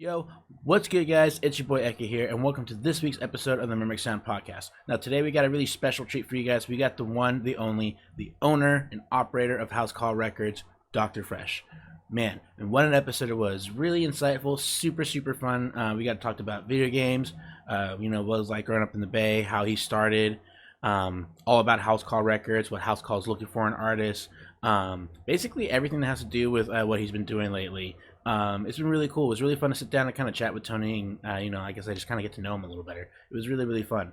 Yo, what's good, guys? It's your boy Eka here, and welcome to this week's episode of the Murmc Sound Podcast. Now, today we got a really special treat for you guys. We got the one, the only, the owner and operator of House Call Records, Dr Fresch. Man, and what an episode it was! Really insightful, super fun. We got talked about video games, what it was like growing up in the Bay, how he started, all about House Call Records, what House Call is looking for in artists, basically everything that has to do with what he's been doing lately. It's been really cool. It was really fun to sit down and kind of chat with Tony. And, I guess I just kind of get to know him a little better. It was really fun.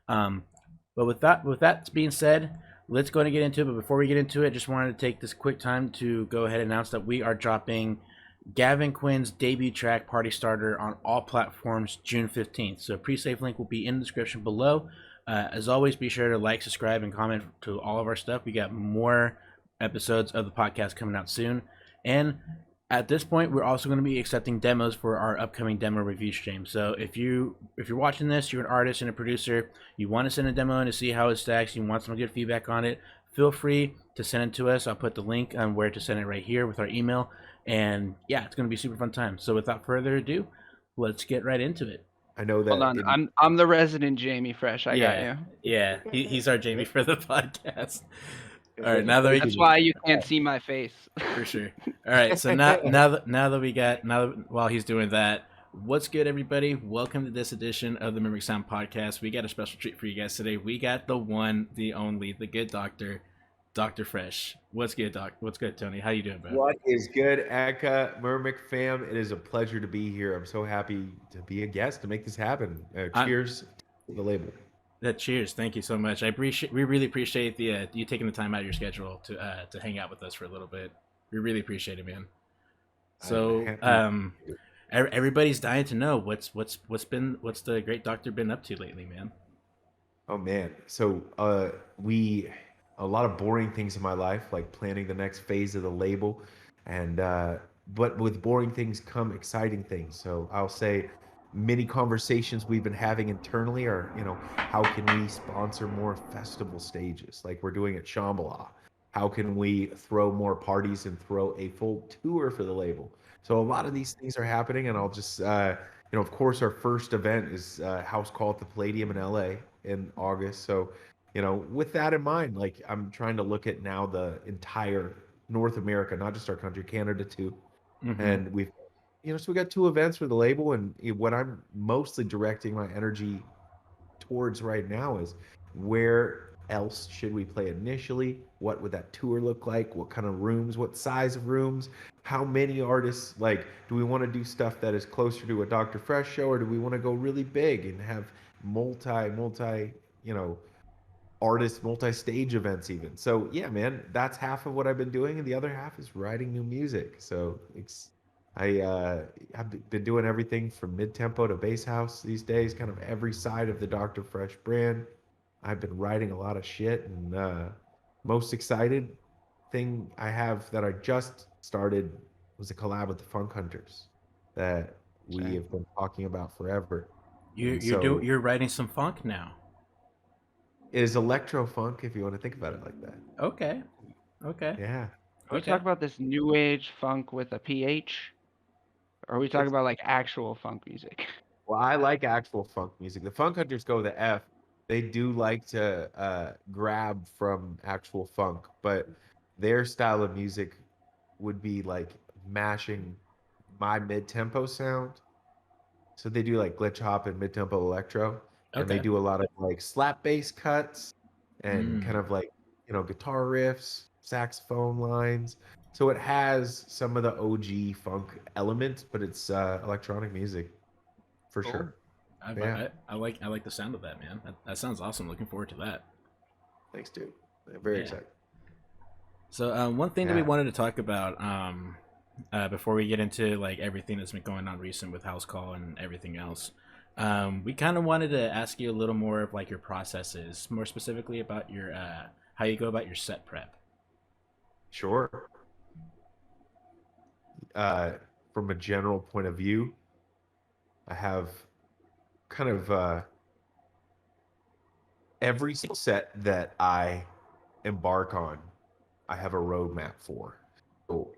But with that being said, let's go and get into it. But before we get into it, just wanted to take this quick time to go ahead and announce that we are dropping Gavin Quinn's debut track, Party Starter, on all platforms June 15th. So Presave link will be in the description below. As always, be sure to like, subscribe, and comment to all of our stuff. We got more episodes of the podcast coming out soon. And at this point, we're also going to be accepting demos for our upcoming demo review stream. So if you're watching this, you're an artist and a producer, you want to send a demo in to see how it stacks, you want some good feedback on it, feel free to send it to us. I'll put the link on where to send it right here with our email. And yeah, it's going to be a super fun time. So without further ado, let's get right into it. I know that. Hold on, I'm the resident Jamie Fresh. I got you. Yeah, he's our Jamie for the podcast. All right, now that That's why you can't see my face. For sure. All right, so now that while he's doing that, what's good, everybody? Welcome to this edition of the Murmc Sound Podcast. We got a special treat for you guys today. We got the one, the only, the good doctor, Dr Fresch. What's good, Doc? What's good, Tony? How you doing, bro? What is good, Eka, Murmc fam? It is a pleasure to be here. I'm so happy to be a guest to make this happen. Cheers to the label. Cheers! Thank you so much. We really appreciate the you taking the time out of your schedule to hang out with us for a little bit. We really appreciate it, man. So, everybody's dying to know what's the great doctor been up to lately, man. Oh man, so a lot of boring things in my life, like planning the next phase of the label, and but with boring things come exciting things. So I'll say many conversations we've been having internally are, how can we sponsor more festival stages like we're doing at Shambhala? How can we throw more parties and throw a full tour for the label? So a lot of these things are happening, and I'll just, of course, our first event is House Call at the Palladium in LA in August. So, with that in mind, like I'm trying to look at now the entire North America, not just our country, Canada too. Mm-hmm. And we've so we got two events for the label, and what I'm mostly directing my energy towards right now is where else should we play initially? What would that tour look like? What kind of rooms? What size of rooms? How many artists? Like, do we want to do stuff that is closer to a Dr. Fresch show, or do we want to go really big and have multi, artist, multi-stage events even? So yeah, man, that's half of what I've been doing, and the other half is writing new music. So I've been doing everything from mid-tempo to bass house these days, kind of every side of the Dr. Fresch brand. I've been writing a lot of shit, and most excited thing I have that I just started was a collab with the Funk Hunters that we have been talking about forever. You're writing some funk now. It is electro funk, if you want to think about it like that. Okay. Yeah. Are we talking about this new age funk with a PH? Or are we talking about like actual funk music? Well, I like actual funk music. The Funk Hunters go the F. They do like to grab from actual funk, but their style of music would be like mashing my mid-tempo sound. So they do like glitch hop and mid-tempo electro. Okay. And they do a lot of like slap bass cuts and kind of like, guitar riffs, saxophone lines. So it has some of the OG funk elements, but it's electronic music for sure. I like the sound of that, man. That sounds awesome. Looking forward to that. Thanks, dude. I'm very excited. So one thing that we wanted to talk about before we get into like everything that's been going on recent with House Call and everything else, we kind of wanted to ask you a little more of like your processes, more specifically about your how you go about your set prep. Sure. From a general point of view, I have kind of every set that I embark on, I have a roadmap for. So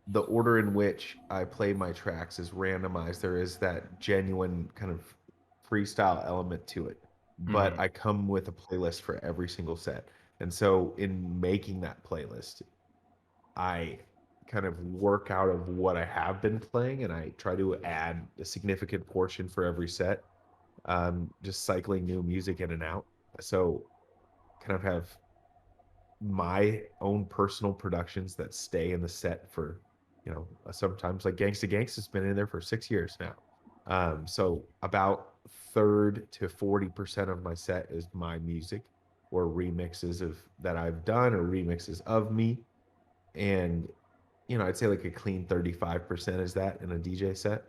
the order in which I play my tracks is randomized. There is that genuine kind of freestyle element to it, but I come with a playlist for every single set. And so in making that playlist, I kind of work out of what I have been playing and I try to add a significant portion for every set, just cycling new music in and out. So kind of have my own personal productions that stay in the set for, sometimes like Gangsta Gangsta's been in there for 6 years now. So about 30 to 40% of my set is my music or remixes of that I've done or remixes of me. And, I'd say like a clean 35% is that in a DJ set.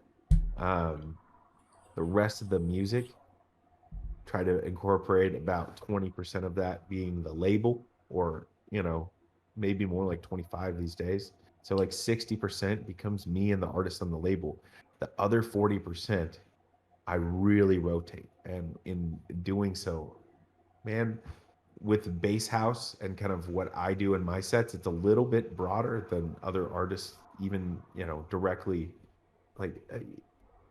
The rest of the music, try to incorporate about 20% of that being the label or, maybe more like 25 these days. So like 60% becomes me and the artist on the label. The other 40%, I really rotate. And in doing so, man, with bass house and kind of what I do in my sets, it's a little bit broader than other artists, even, directly. Like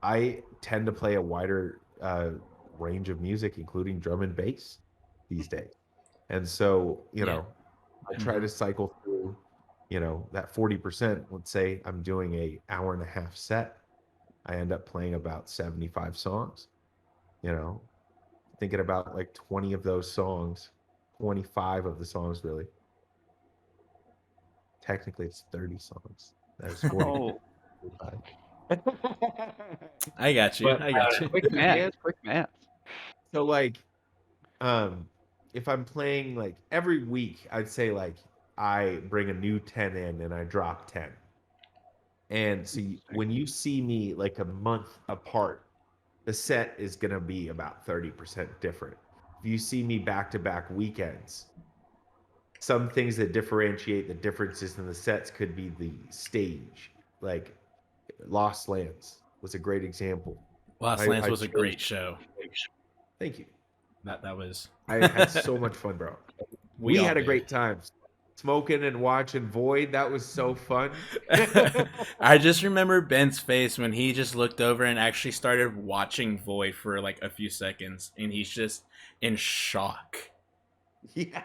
I tend to play a wider range of music, including drum and bass these days. And so, I try to cycle through, that 40%. Let's say I'm doing a hour and a half set. I end up playing about 75 songs, you know, thinking about like 20 of those songs, 25 of the songs really. Technically it's 30 songs. That is 40. Oh, I got you. But, I got you. quick math. Quick math. So like, if I'm playing like every week, I'd say like I bring a new 10 in and I drop 10. And so when you see me like a month apart, the set is going to be about 30% different. If you see me back-to-back weekends, some things that differentiate the differences in the sets could be the stage. Like Lost Lands was a great example. Lost Lands was a great show. Thank you. That was. I had so much fun, bro. We all had a did. great time smoking and watching Void. That was so fun. I just remember Ben's face when he just looked over and actually started watching Void for like a few seconds, and he's just in shock. Yeah.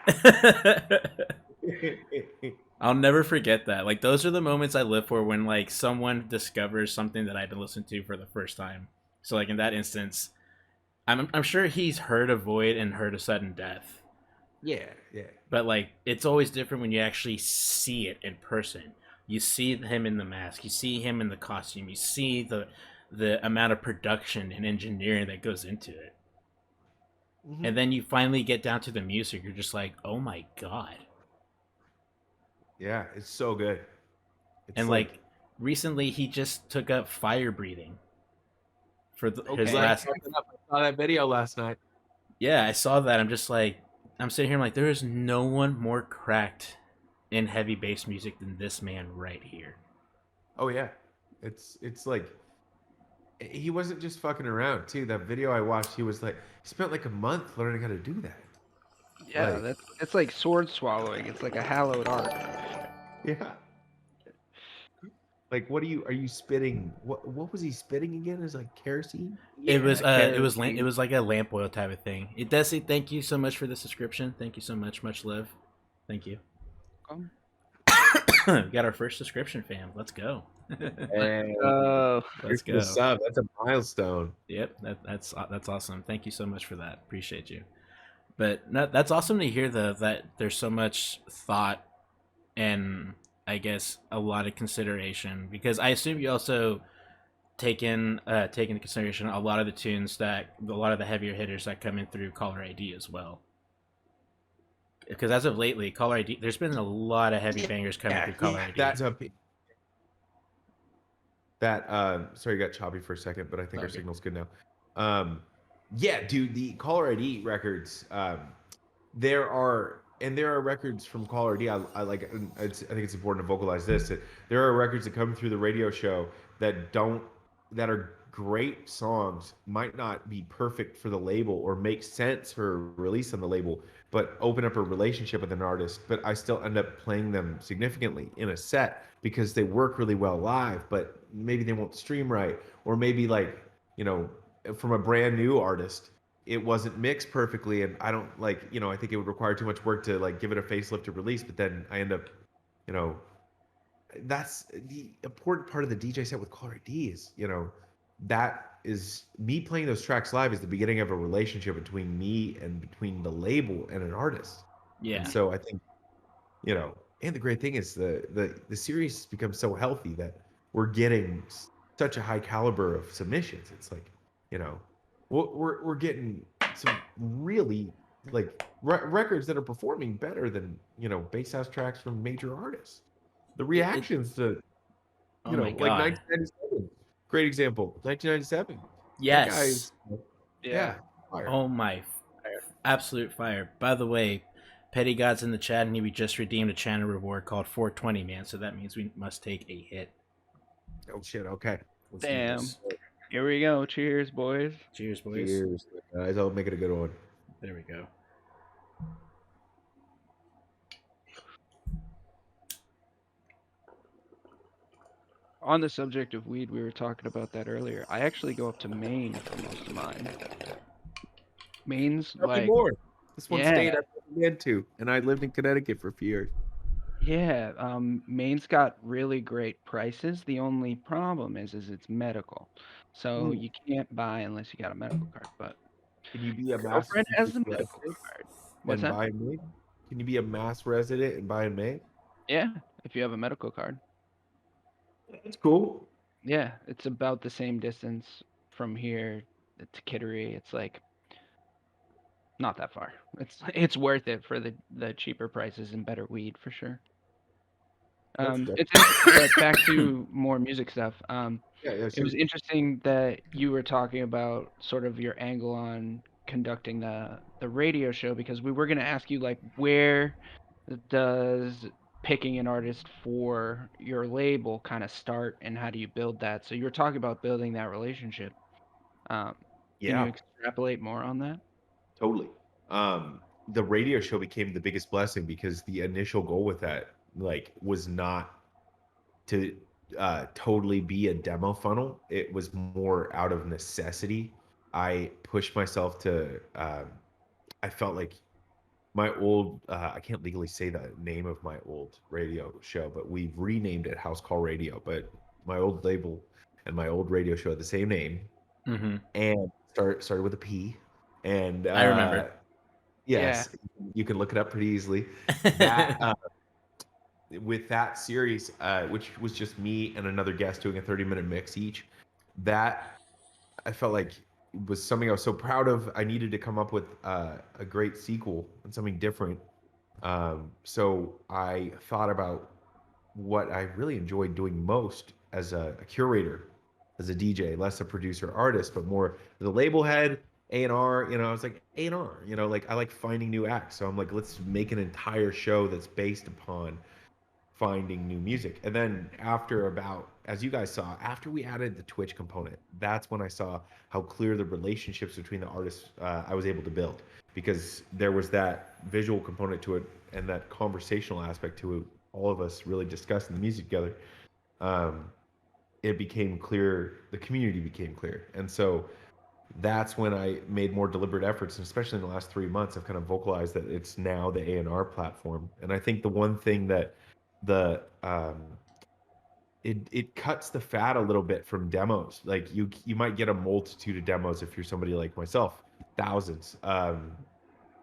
I'll never forget that. Like those are the moments I live for when like someone discovers something that I've been listening to for the first time. So like in that instance, I'm sure he's heard of Void and heard of Sudden Death. Yeah. But like it's always different when you actually see it in person. You see him in the mask, you see him in the costume, you see the amount of production and engineering that goes into it. Mm-hmm. And then you finally get down to the music, you're just like, oh my god. Yeah, it's so good. And like recently he just took up fire breathing for his last. I saw that video last night. Yeah, I saw that. I'm just like, I'm sitting here, I'm like, there is no one more cracked in heavy bass music than this man right here. Oh yeah, it's like he wasn't just fucking around too. That video I watched, he was like, he spent like a month learning how to do that. Yeah, it's like sword swallowing. It's like a hallowed art. Yeah. Like, are you spitting? What was he spitting again? Is like kerosene? Yeah, it was like a lamp oil type of thing. It does say thank you so much for the subscription. Thank you so much love. Thank you. We got our first subscription, fam. Let's go. Let's go. Sub. That's a milestone. Yep, that's awesome. Thank you so much for that. Appreciate you. But that's awesome to hear that there's so much thought and I guess a lot of consideration, because I assume you also take into consideration a lot of the tunes a lot of the heavier hitters that come in through Caller ID as well. Because as of lately, Caller ID, there's been a lot of heavy bangers coming through Caller ID. Sorry, you got choppy for a second, but I think our signal's good now. Yeah, dude, the Caller ID records, there are records from Caller ID. I think it's important to vocalize this. That there are records that come through the radio show that are great songs might not be perfect for the label or make sense for a release on the label, but open up a relationship with an artist, but I still end up playing them significantly in a set because they work really well live, but maybe they won't stream right. Or maybe like, you know, from a brand new artist, it wasn't mixed perfectly. And I don't like, you know, I think it would require too much work to like give it a facelift to release, but then I end up, you know, that's the important part of the DJ set with Caller ID is, you know, that is me playing those tracks live is the beginning of a relationship between me and between the label and an artist. Yeah. And so I think, you know, and the great thing is the series has become so healthy that we're getting such a high caliber of submissions. It's like, you know, we're getting some really like records that are performing better than, you know, bass house tracks from major artists. The reactions to, Oh you know, my like god. 1997, great example. 1997, that Yes. guy's, Yeah. fire. Oh my absolute fire. By the way, Petty God's in the chat and we just redeemed a channel reward called 420, man. So that means we must take a hit. Oh shit. Okay. Let's do Damn. this. Here we go. Cheers, boys. Cheers, boys. Cheers, guys. I'll make it a good one. There we go. On the subject of weed, we were talking about that earlier. I actually go up to Maine for most of mine. Maine's Tell me like, more. This one yeah. state I've been to, and I lived in Connecticut for a few years. yeah, Maine's got really great prices. The only problem is it's medical, so you can't buy unless you got a medical card. But Can you be a girlfriend has a Massachusetts medical resident card. What's and that? buy in Maine? Can you be a Mass resident and buy in Maine? Yeah, if you have a medical card. That's cool. Yeah, it's about the same distance from here to Kittery. It's like not that far. It's worth it for the cheaper prices and better weed for sure. It's interesting, but back to more music stuff. Yeah, It was interesting that you were talking about sort of your angle on conducting the radio show because we were going to ask you like where does picking an artist for your label kind of start and how do you build that? So you were talking about building that relationship. Can you Yeah, extrapolate more on that? totally. The radio show became the biggest blessing because the initial goal with that, like, was not to totally be a demo funnel. It was more out of necessity. I pushed myself to. I felt like my old. I can't legally say the name of my old radio show, but we've renamed it House Call Radio. But my old label and my old radio show had the same name, Mm-hmm. and started with a P. And I remember. yes, you can look it up pretty easily. That with that series, which was just me and another guest doing a 30-minute mix each, that I felt like was something I was so proud of. I needed to come up with a great sequel and something different. So I thought about what I really enjoyed doing most as a curator, as a DJ, less a producer artist, but more the label head, A&R. You know, I was like A&R. You know, like I like finding new acts. So I'm like, let's make an entire show that's based upon finding new music. And then after about, as you guys saw, after we added the Twitch component, that's when I saw how clear the relationships between the artists I was able to build, because there was that visual component to it and that conversational aspect to it. All of us really discussing the music together. It became clear, the community became clear. And so that's when I made more deliberate efforts, and especially in the last 3 months, I've kind of vocalized that it's now the A&R platform. And I think the one thing that the it cuts the fat a little bit from demos. Like you might get a multitude of demos if you're somebody like myself, thousands.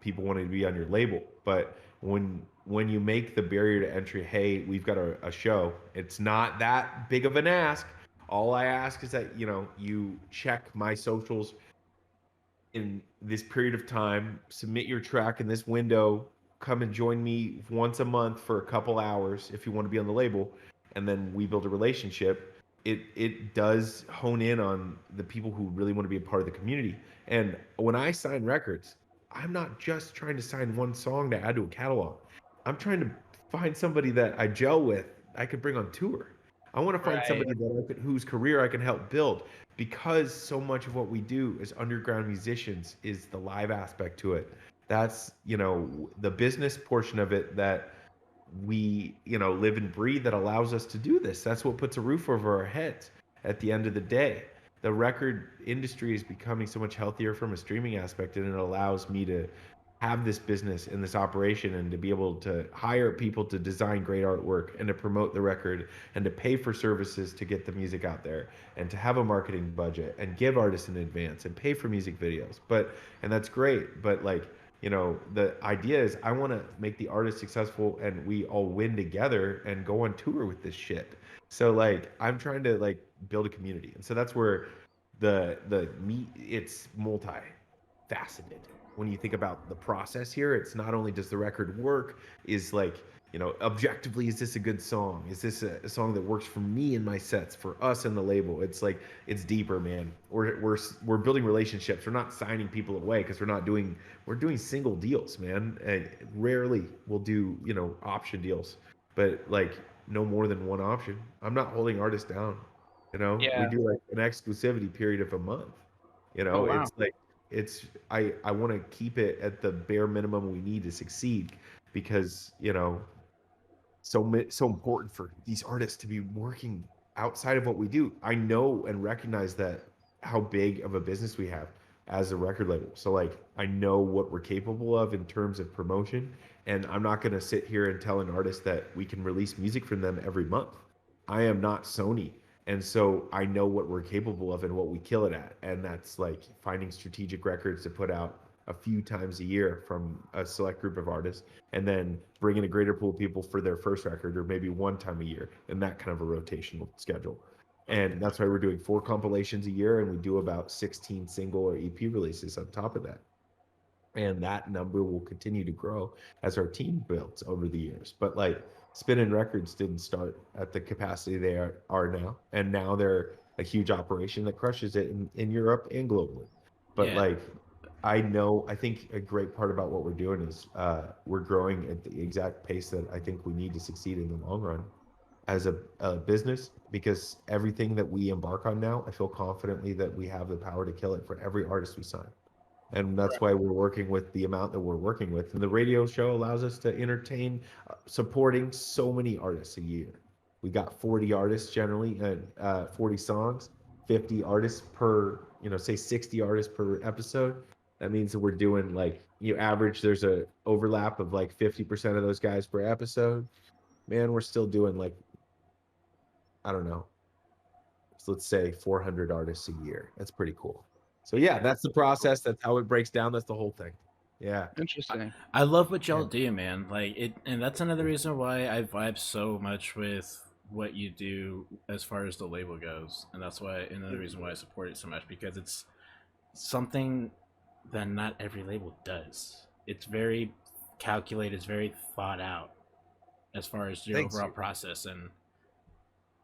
People wanting to be on your label, but when you make the barrier to entry, hey, we've got a show, it's not that big of an ask. All I ask is that, you know, you check my socials in this period of time, submit your track in this window, come and join me once a month for a couple hours if you want to be on the label, and then we build a relationship. It does hone in on the people who really want to be a part of the community. And when I sign records, I'm not just trying to sign one song to add to a catalog. I'm trying to find somebody that I gel with, I could bring on tour. I want to find Right. somebody whose career I can help build, because so much of what we do as underground musicians is the live aspect to it. That's, the business portion of it that we, live and breathe, that allows us to do this. That's what puts a roof over our heads at the end of the day. The record industry is becoming so much healthier from a streaming aspect, and it allows me to have this business and this operation, and to be able to hire people to design great artwork, and to promote the record, and to pay for services to get the music out there, and to have a marketing budget, and give artists in advance, and pay for music videos. And that's great, but like, the idea is I want to make the artist successful, and we all win together and go on tour with this shit. So like, I'm trying to like build a community, and so that's where the meat, it's multi-faceted. When you think about the process here, it's not only does the record work, is like, objectively, is this a good song? Is this a song that works for me and my sets, for us and the label? It's like, it's deeper, man. We're building relationships. We're not signing people away, because we're doing single deals, man. And rarely we'll do, option deals, but like no more than one option. I'm not holding artists down. We Yeah. do like an exclusivity period of a month. Oh, wow. It's like, I want to keep it at the bare minimum we need to succeed, because so important for these artists to be working outside of what we do. I know and recognize that, how big of a business we have as a record label. So like, I know what we're capable of in terms of promotion, and I'm not going to sit here and tell an artist that we can release music from them every month. I am not Sony. And so I know what we're capable of and what we kill it at. And that's like finding strategic records to put out a few times a year from a select group of artists, and then bringing a greater pool of people for their first record, or maybe one time a year, and that kind of a rotational schedule. And that's why we're doing 4 compilations a year, and we do about 16 single or EP releases on top of that. And that number will continue to grow as our team builds over the years. But like, Spinning Records didn't start at the capacity they are now, and now they're a huge operation that crushes it in Europe and globally. But Yeah. like, I think a great part about what we're doing is we're growing at the exact pace that I think we need to succeed in the long run as a business, because everything that we embark on now, I feel confidently that we have the power to kill it for every artist we sign. And that's why we're working with the amount that we're working with. And the radio show allows us to entertain, supporting so many artists a year. We got 40 artists generally, and 40 songs, 50 artists per, say 60 artists per episode. That means that we're doing like, you average, there's a overlap of like 50% of those guys per episode. Man, we're still doing like, I don't know, so let's say 400 artists a year. That's pretty cool. So yeah, that's the process. That's how it breaks down. That's the whole thing. Yeah. Interesting. I love what y'all Yeah. do, man. Like it, and that's another reason why I vibe so much with what you do as far as the label goes, and that's why another reason why I support it so much, because it's something that not every label does. It's very calculated. It's very thought out as far as your Thanks. overall process, and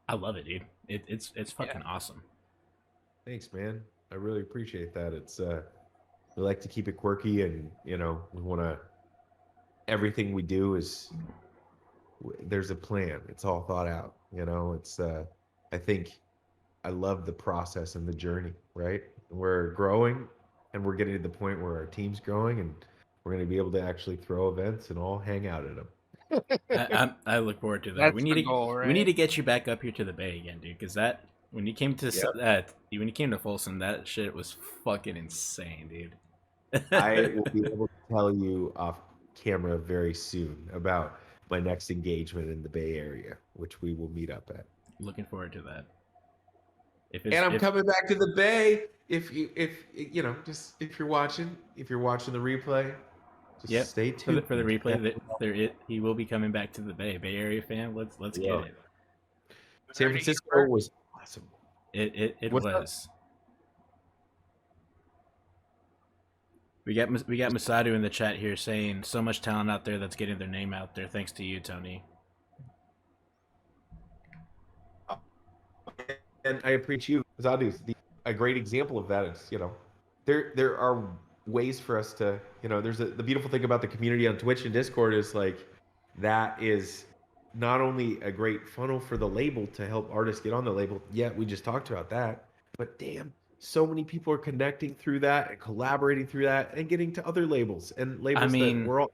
I love it, dude. It's fucking awesome. Thanks, man. I really appreciate that. It's we like to keep it quirky, and we want to, everything we do is, there's a plan. It's all thought out. It's I think I love the process and the journey, right? We're growing, and we're getting to the point where our team's growing, and we're going to be able to actually throw events and all hang out at them. I look forward to that. That's we need the to goal, we need right? to get you back up here to the Bay again, dude. Because that when you came to Yep. when you came to Folsom, that shit was fucking insane, dude. I will be able to tell you off camera very soon about my next engagement in the Bay Area, which we will meet up at. Looking forward to that. And I'm coming back to the Bay. If just if you're watching the replay, just stay tuned for the replay. He will be coming back to the Bay Area fan. Let's get it. San Francisco was awesome. It What's was. We got Masadu in the chat here saying so much talent out there that's getting their name out there. Thanks to you, Tony. And I appreciate you, Masadu. A great example of that is, there are ways for us to, there's the beautiful thing about the community on Twitch and Discord is like, that is not only a great funnel for the label to help artists get on the label. Yeah, we just talked about that. But damn, so many people are connecting through that and collaborating through that and getting to other labels and I labels that mean, we're all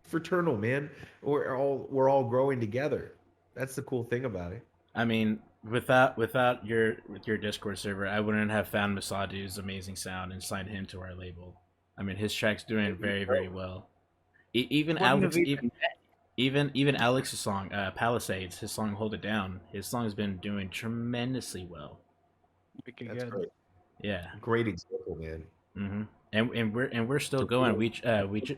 fraternal, man. We're all growing together. That's the cool thing about it. I mean, without your Discord server, I wouldn't have found Masadu's amazing sound and signed him to our label. I mean, his track's doing very, very well. Even Wouldn't have Alex, even even Alex's song, Palisades, his song "Hold It Down," his song has been doing tremendously well. Wicked That's good. great. Yeah. Great example, man. Mm-hmm. And we're still going.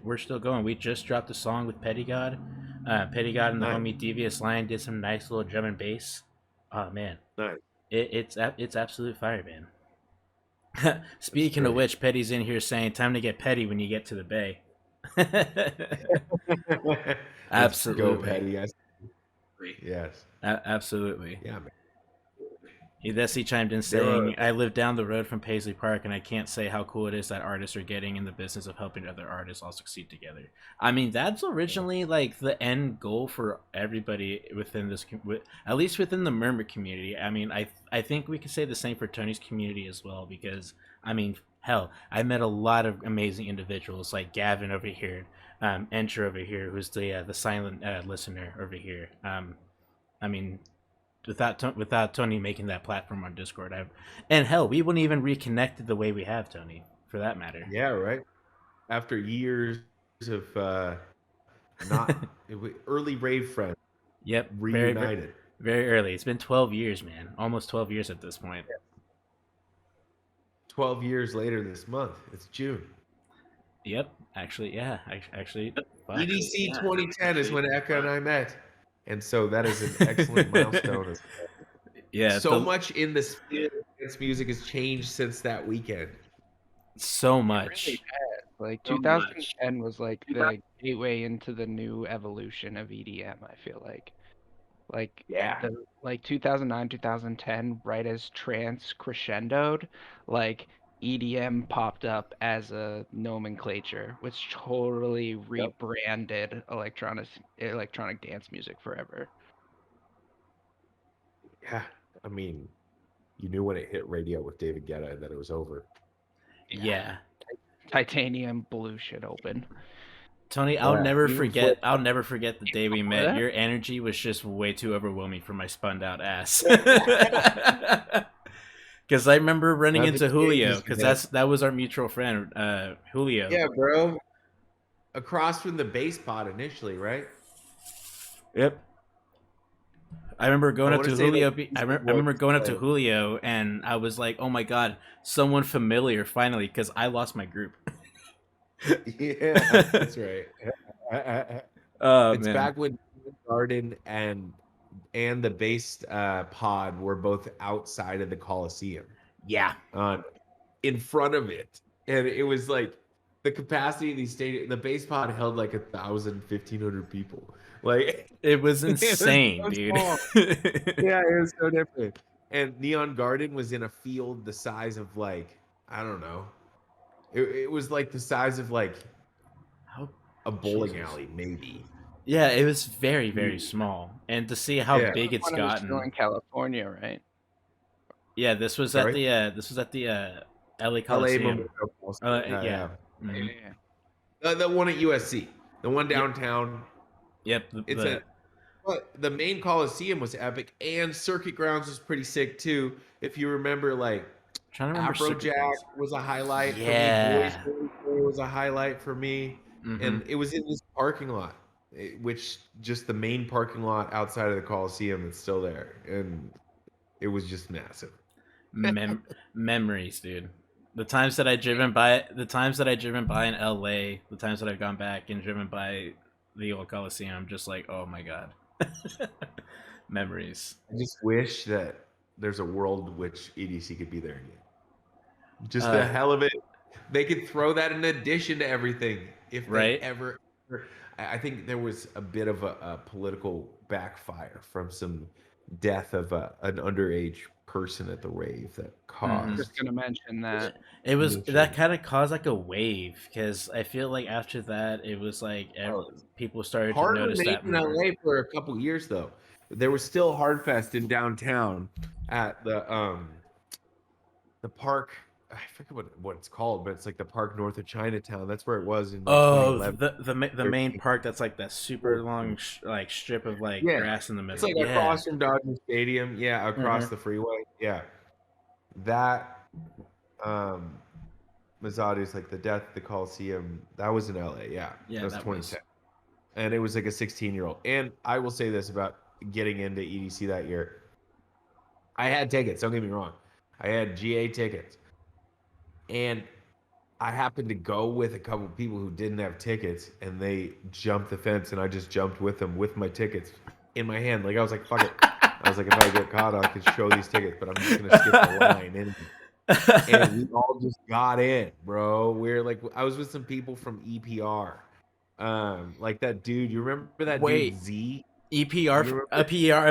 We're still going. We just dropped a song with Petty God. Petty God and the Nice. homie Devious Lion did some nice little drum and bass. Oh man, Nice. it's absolute fire, man. Speaking of great. which, Petty's in here saying, "Time to get petty when you get to the bay." Let's go, Absolutely. Patty. Yes. Yes. Absolutely. Yeah, man. He chimed in saying, "I live down the road from Paisley Park, and I can't say how cool it is that artists are getting in the business of helping other artists all succeed together." I mean, that's originally like the end goal for everybody within this, at least within the Murmc community. I mean, I think we could say the same for Tony's community as well, because I mean, hell, I met a lot of amazing individuals like Gavin over here, Enter over here, who's the silent listener over here. I mean, without Tony making that platform on Discord, and hell, we wouldn't even reconnected the way we have, Tony, for that matter. Yeah, right. After years of not early rave friends Yep, reunited. very early. It's been 12 years, man. Almost 12 years at this point. 12 years later this month. It's June. Yep, actually, yeah, actually. Fuck. EDC 2010 is when Eka and I met, and so that is an excellent milestone. Yeah, so much in the spirit of dance music has changed since that weekend. So much. Really has. Like So 2010 was like the gateway into the new evolution of EDM. I feel like Yeah. like 2009, 2010, right as trance crescendoed, like EDM popped up as a nomenclature, which totally rebranded electronic dance music forever. Yeah. I mean, you knew when it hit radio with David Guetta that it was over. Yeah. Titanium blew shit open. Tony, I'll never even forget the day we met. Your energy was just way too overwhelming for my spun out ass. Because I remember running Nothing into Julio, changes, because that was our mutual friend, Julio. Yeah, bro. Across from the bass pod initially, right? Yep. I remember going up to Julio. I remember going up to like- Julio, and I was like, "Oh my god, someone familiar finally!" Because I lost my group. Yeah, that's right. Oh It's man. back when Garden and the bass pod were both outside of the Coliseum, Yeah. in front of it, and it was like the capacity of these stadiums. The bass pod held like 1,000, 1,500 people. Like It was insane, so dude. small. Yeah, it was so different. And Neon Garden was in a field the size of like, I don't know. It was like the size of like a bowling Jesus. alley, maybe. Yeah, it was very, very small, and to see how Yeah. big it's One was still gotten. in California, right? Yeah, this was Sorry? at the LA LA Coliseum. Memorial Coliseum. Yeah. Mm-hmm. Mhm. The one at USC, the one downtown. Yep. But the main Coliseum was epic, and Circuit Grounds was pretty sick too. If you remember, like Trying to remember Afrojack was a highlight Yeah. for me. Boys was a highlight for me, Mhm. and it was in this parking lot, which just the main parking lot outside of the Coliseum. It's still there, and it was just massive. Memories, dude. The times that I've driven by in LA, the times that I've gone back and driven by the old Coliseum, I'm just like, oh my god. Memories. I just wish that there's a world which EDC could be there again. Just Uh, the hell of it. They could throw that in addition to everything if they Right. ever. I think there was a bit of a political backfire from some death of an underage person at the rave that I'm caused. just gonna mention that. It was Mutual. that kind of caused like a wave because I feel like after that it was like people started to Hard notice remained that in more. LA for a couple years though. There was still Hardfest in downtown at the park. I forget what it's called, but it's like the park north of Chinatown. That's where it was in like Oh, 2011. the main park that's like that super long like strip of like Yeah, grass in the it's middle. like Yeah. across from Dodger Stadium. Yeah, across the freeway. Yeah, that Mazzati's like the death at the Coliseum. That was in LA. Yeah, Yeah, that's that 2010, and it was like a 16-year-old. And I will say this about getting into EDC that year. I had tickets. Don't get me wrong. I had GA tickets, and I happened to go with a couple people who didn't have tickets, and they jumped the fence, and I just jumped with them with my tickets in my hand. Like I was like, "Fuck it." I was like, "If I get caught, I can show these tickets, but I'm just gonna skip the line." And we all just got in, bro. We're like, I was with some people from EPR, like that dude. You remember that Wait. dude Z? EPR up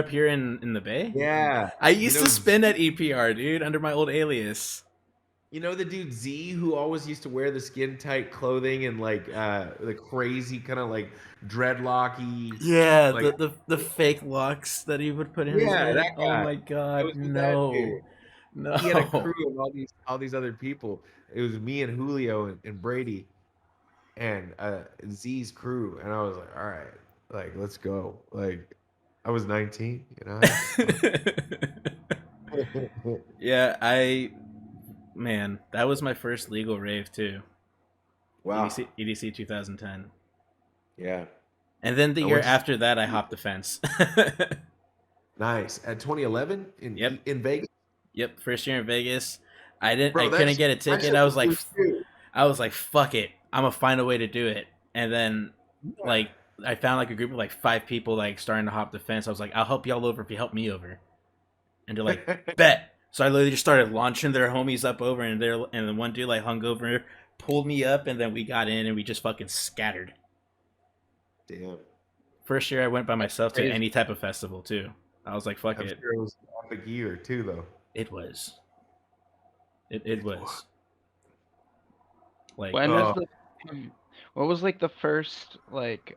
here in the Bay? Yeah. I used to spin at EPR, dude, under my old alias. You know the dude Z who always used to wear the skin tight clothing and like the crazy kind of like dreadlocky. Yeah, like, the fake locks that he would put in his yeah, head. that Oh guy. my I god, was with that no. dude. No. He had a crew of all these other people. It was me and Julio and Brady and Z's crew, and I was like, all right, like let's go. Like I was 19, you know. Yeah, man, that was my first legal rave too. Wow. EDC 2010. Yeah. And then the I year went to- after that, I hopped the fence. Nice. At 2011 in Vegas. Yep, first year in Vegas. I Bro, couldn't get a ticket. I was like, fuck it. I'm gonna find a way to do it. And then, like, I found like a group of like 5 people like starting to hop the fence. I was like, I'll help y'all over if you help me over. And they're like, bet. So I literally just started launching their homies up over, and then one dude like hung over, pulled me up, and then we got in and we just fucking scattered. Damn. First year I went by myself to any type of festival too. I was like, fuck I'm it. sure it was a big year too, though. It was. It was. Like, What was like the first like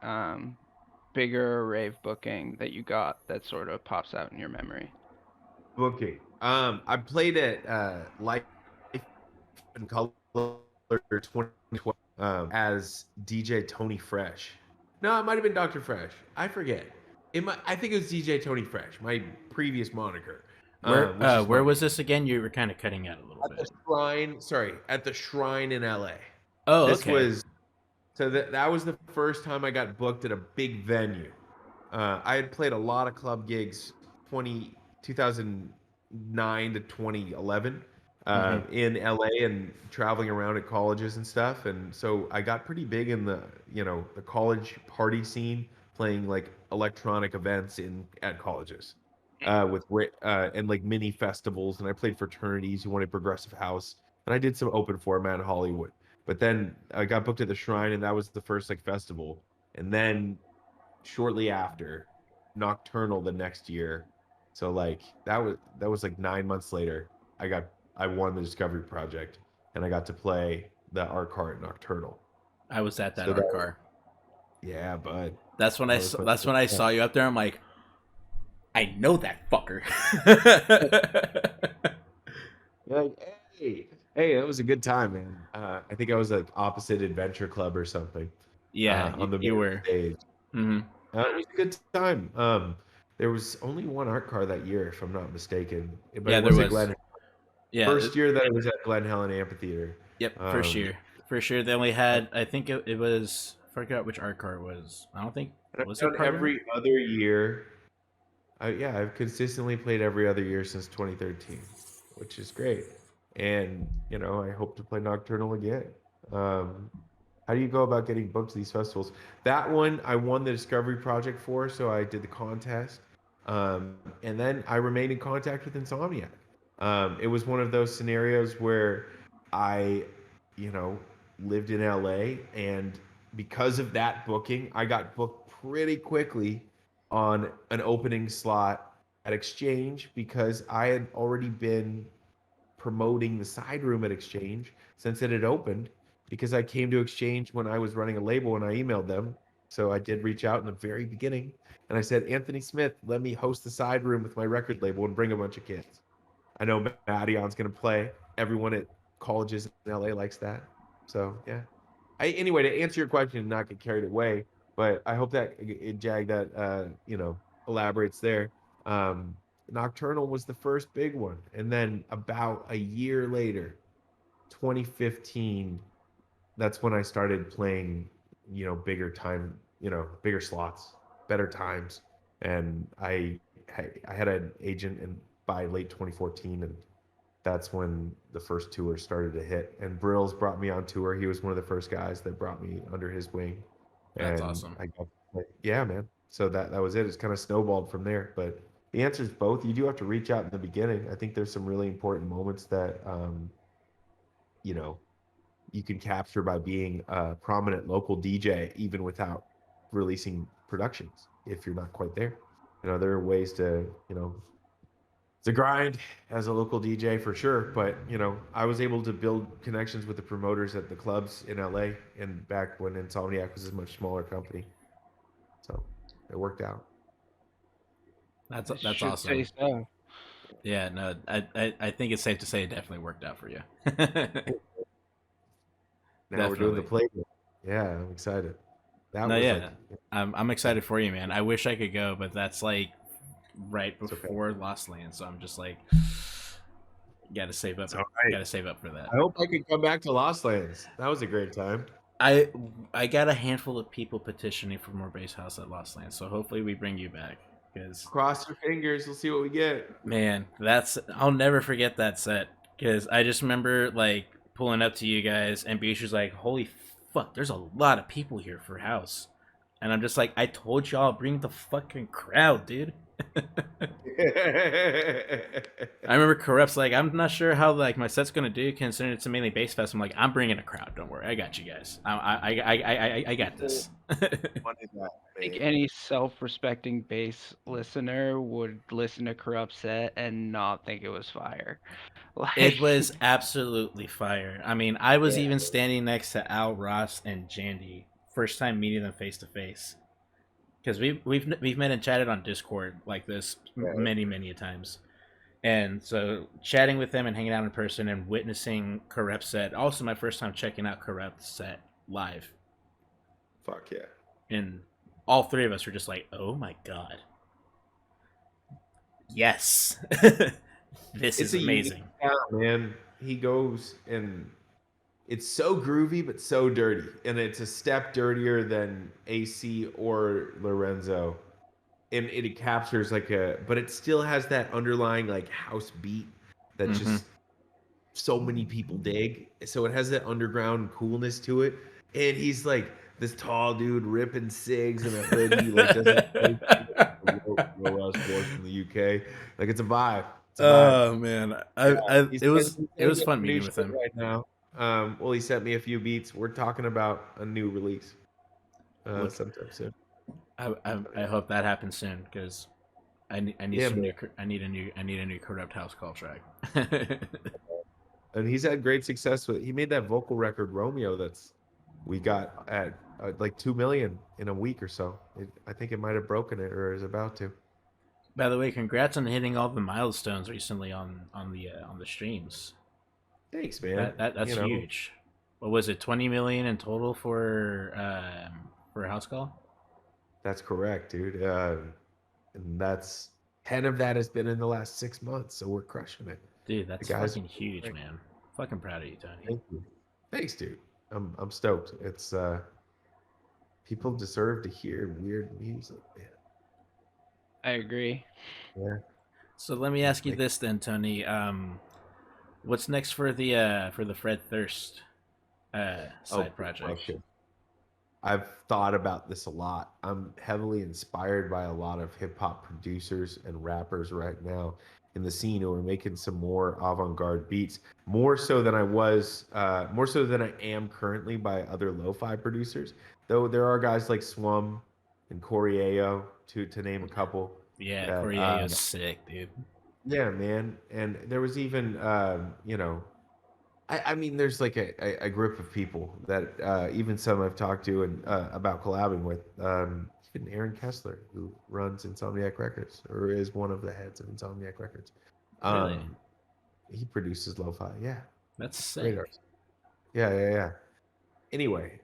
bigger rave booking that you got that sort of pops out in your memory? Booking. I played at Life in Color 2012 as DJ Tony Fresch. No, it might have been Dr. Fresch. I forget. I think it was DJ Tony Fresch, my previous moniker. where was this again? You were kind of cutting out a little bit. At the Shrine in LA. Oh, This okay. was so that was the first time I got booked at a big venue. I had played a lot of club gigs 2009 to 2011 in LA and traveling around at colleges and stuff. And so I got pretty big in the college party scene, playing like electronic events at colleges with and like mini festivals. And I played fraternities who wanted progressive house, and I did some open format in Hollywood. But then I got booked at the Shrine, and that was the first like festival. And then shortly after, Nocturnal the next year. So like that was like 9 months later. I won the Discovery Project, and I got to play the art car at Nocturnal. I was at that art car. Yeah, bud. That's when I saw you up there. I'm like, I know that fucker. Like, hey, that was a good time, man. I think I was like opposite Adventure Club or something. Yeah, on the you were. stage. Mm-hmm. It was a good time. There was only one art car that year, if I'm not mistaken. But Yeah, it was there at was. Glen. Yeah, First year that it was at Glen Helen Amphitheater. Yep, first year. First year they only had. I think it was. I forgot which art car it was. I don't think. Was it every other year? I've consistently played every other year since 2013, which is great. And I hope to play Nocturnal again. How do you go about getting booked to these festivals? That one I won the Discovery Project for, so I did the contest. And then I remained in contact with Insomniac. It was one of those scenarios where I, lived in LA, and because of that booking, I got booked pretty quickly on an opening slot Exchange because I had already been promoting the side room at Exchange since it had opened, because I came to Exchange when I was running a label and I emailed them. So I did reach out in the very beginning and I said, Anthony Smith, let me host the side room with my record label and bring a bunch of kids. I know Maddion's going to play. Everyone at colleges in LA likes that. So yeah. Anyway, to answer your question and not get carried away, but I hope that Jag that elaborates there. Um, Nocturnal was the first big one, and then about a year later, 2015, that's when I started playing, bigger time, bigger slots, better times, and I had an agent, and by late 2014, and that's when the first tour started to hit. And Brills brought me on tour. He was one of the first guys that brought me under his wing. That's And awesome. I got, yeah, man. So that was it. It's kind of snowballed from there. But the answer is both. You do have to reach out in the beginning. I think there's some really important moments that, you know, you can capture by being a prominent local DJ, even without releasing productions, if you're not quite there. There are ways to, it's a grind as a local DJ for sure, but I was able to build connections with the promoters at the clubs in LA, and back when Insomniac was a much smaller company, so it worked out. That's Should awesome. say so. Yeah, no, I think it's safe to say it definitely worked out for you. Now we're doing the Definitely. playbook. Yeah, I'm excited. That No, was yeah, like, I'm excited for you, man. I wish I could go, but that's like right it's okay. before Lost Land, so I'm just like, gotta save up. It's all right. Gotta save up for that. I hope I can come back to Lost Lands. That was a great time. I I got a handful of people petitioning for more bass house at Lost Land, so hopefully we bring you back. Because Cross your fingers. We'll see what we get. man, I'll never forget that set. Because I just remember like pulling up to you guys, and Beach was like, "Holy fuck, there's a lot of people here for house," and I'm just like, "I told y'all, bring the fucking crowd, dude." I remember Corrupt's like, I'm not sure how like my set's gonna do considering it's a mainly bass fest. I'm like, I'm bringing a crowd. Don't worry, I got you guys. I got this. I think any self-respecting bass listener would listen to Corrupt Set and not think it was fire. It was absolutely fire. I mean, I was even standing next to Al Ross and Jandy, first time meeting them face to face. Because we've met and chatted on Discord like this many times. And so chatting with them and hanging out in person and witnessing Corrupt set, also my first time checking out Corrupt set live. Fuck yeah. And all three of us were just like, oh my god. Yes. This is amazing. Sound, man. He goes and it's so groovy but so dirty. And it's a step dirtier than AC or Lorenzo. And it captures but it still has that underlying like house beat that just so many people dig. So it has that underground coolness to it. And he's like this tall dude ripping cigs in a hoodie, like doesn't Royal Sports from the UK. Like it's a vibe. Oh man, it was fun meeting with him right now. Well, he sent me a few beats. We're talking about a new release sometime soon. I hope that happens soon because I need a new Corrupt House Call track. And he's had great success with. He made that vocal record Romeo we got at like 2 million in a week or so. I think it might have broken it or is about to. By the way, congrats on hitting all the milestones recently on the streams. Thanks, man. That's huge. What was it? 20 million in total for House Call? That's correct, dude. And that's 10 of that has been in the last 6 months, so we're crushing it. Dude, that's fucking huge, man. Fucking proud of you, Tony. Thank you. Thanks, dude. I'm stoked. It's people deserve to hear weird music, man. I agree. Yeah. So let me ask you this then, Tony. What's next for the Fred Thirst side project? Question. I've thought about this a lot. I'm heavily inspired by a lot of hip hop producers and rappers right now in the scene who are making some more avant-garde beats, more so than I am currently by other lo-fi producers. Though there are guys like Swum and Corieo to name a couple. Yeah, That Corrieo's sick, dude. yeah, man. And there was even you know, I mean, there's like a group of people that even some I've talked to and about collabing with. Even Aaron Kessler, who runs Insomniac Records or is one of the heads of Insomniac Records. Really? He produces lo-fi. Yeah, That's great sick. artist. Yeah. Anyway,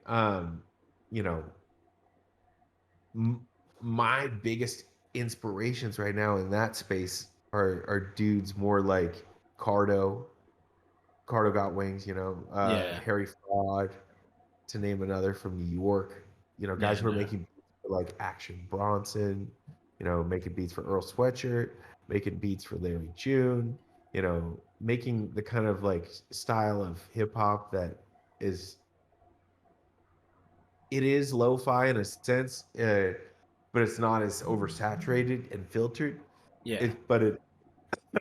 you know, m- my biggest inspirations right now in that space are dudes more like Cardo. Cardo Got Wings, you know, Yeah. Harry Fraud, to name another from New York. You know, guys Yeah, who are no. making beats for like Action Bronson, you know, making beats for Earl Sweatshirt, making beats for Larry June, you know, making the kind of like style of hip hop that is it is lo-fi in a sense, but it's not as oversaturated and filtered. Yeah. But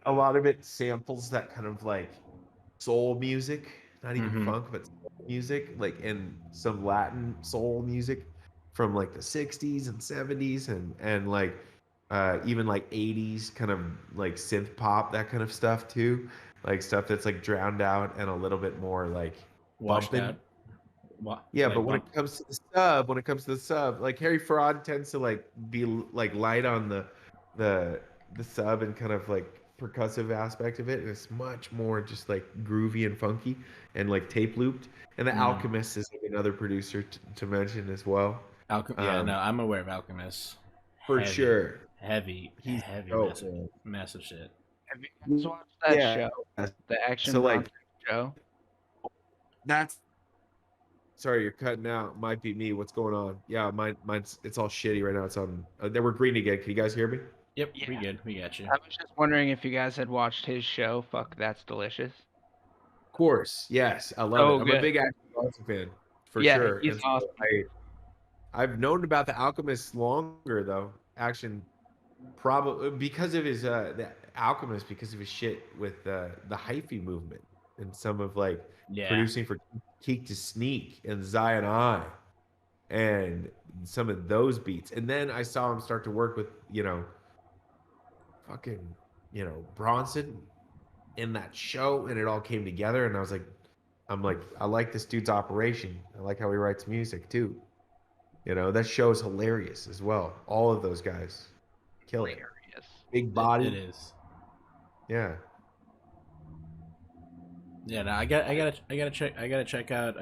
a lot of it samples that kind of like soul music, not even Mm-hmm. funk, but soul music, like and some Latin soul music from like the 60s and 70s and like even like 80s kind of like synth pop, that kind of stuff too. Like stuff that's like drowned out and a little bit more like Washed bumping. out. What? Yeah, but Like bump? when it comes to the sub, like Harry Fraud tends to like be like light on the the sub and kind of like percussive aspect of it, and it's much more just like groovy and funky and like tape looped. And the Mm. Alchemist is like another producer to mention as well. Yeah, Um, no, I'm aware of Alchemist. for Heavy, sure, he's dope, massive, man. massive shit. Have you guys watched that Yeah. show, the Action So like Bronson show? that's sorry, you're cutting out. Might be me. What's going on? Yeah, mine's it's all shitty right now. It's on. There we're green again. Can you guys hear me? Yep, Yeah. we good. We got you. I was just wondering if you guys had watched his show. Fuck, that's delicious. Of course, yes, I love it. So I'm a good. big Action Bronson fan for Yeah, sure, he's and so awesome. I've known about the Alchemist longer though. Action, probably because of his the Alchemist, because of his shit with the hyphy movement and some of like Yeah. producing for Keek to Sneak and Zion I and some of those beats, and then I saw him start to work with fucking Bronson in that show, and it all came together, and I'm like, I like this dude's operation. I like how he writes music too. That show is hilarious as well. All of those guys kill it. Hilarious. Big It body. is. Yeah. Yeah, no, I gotta check out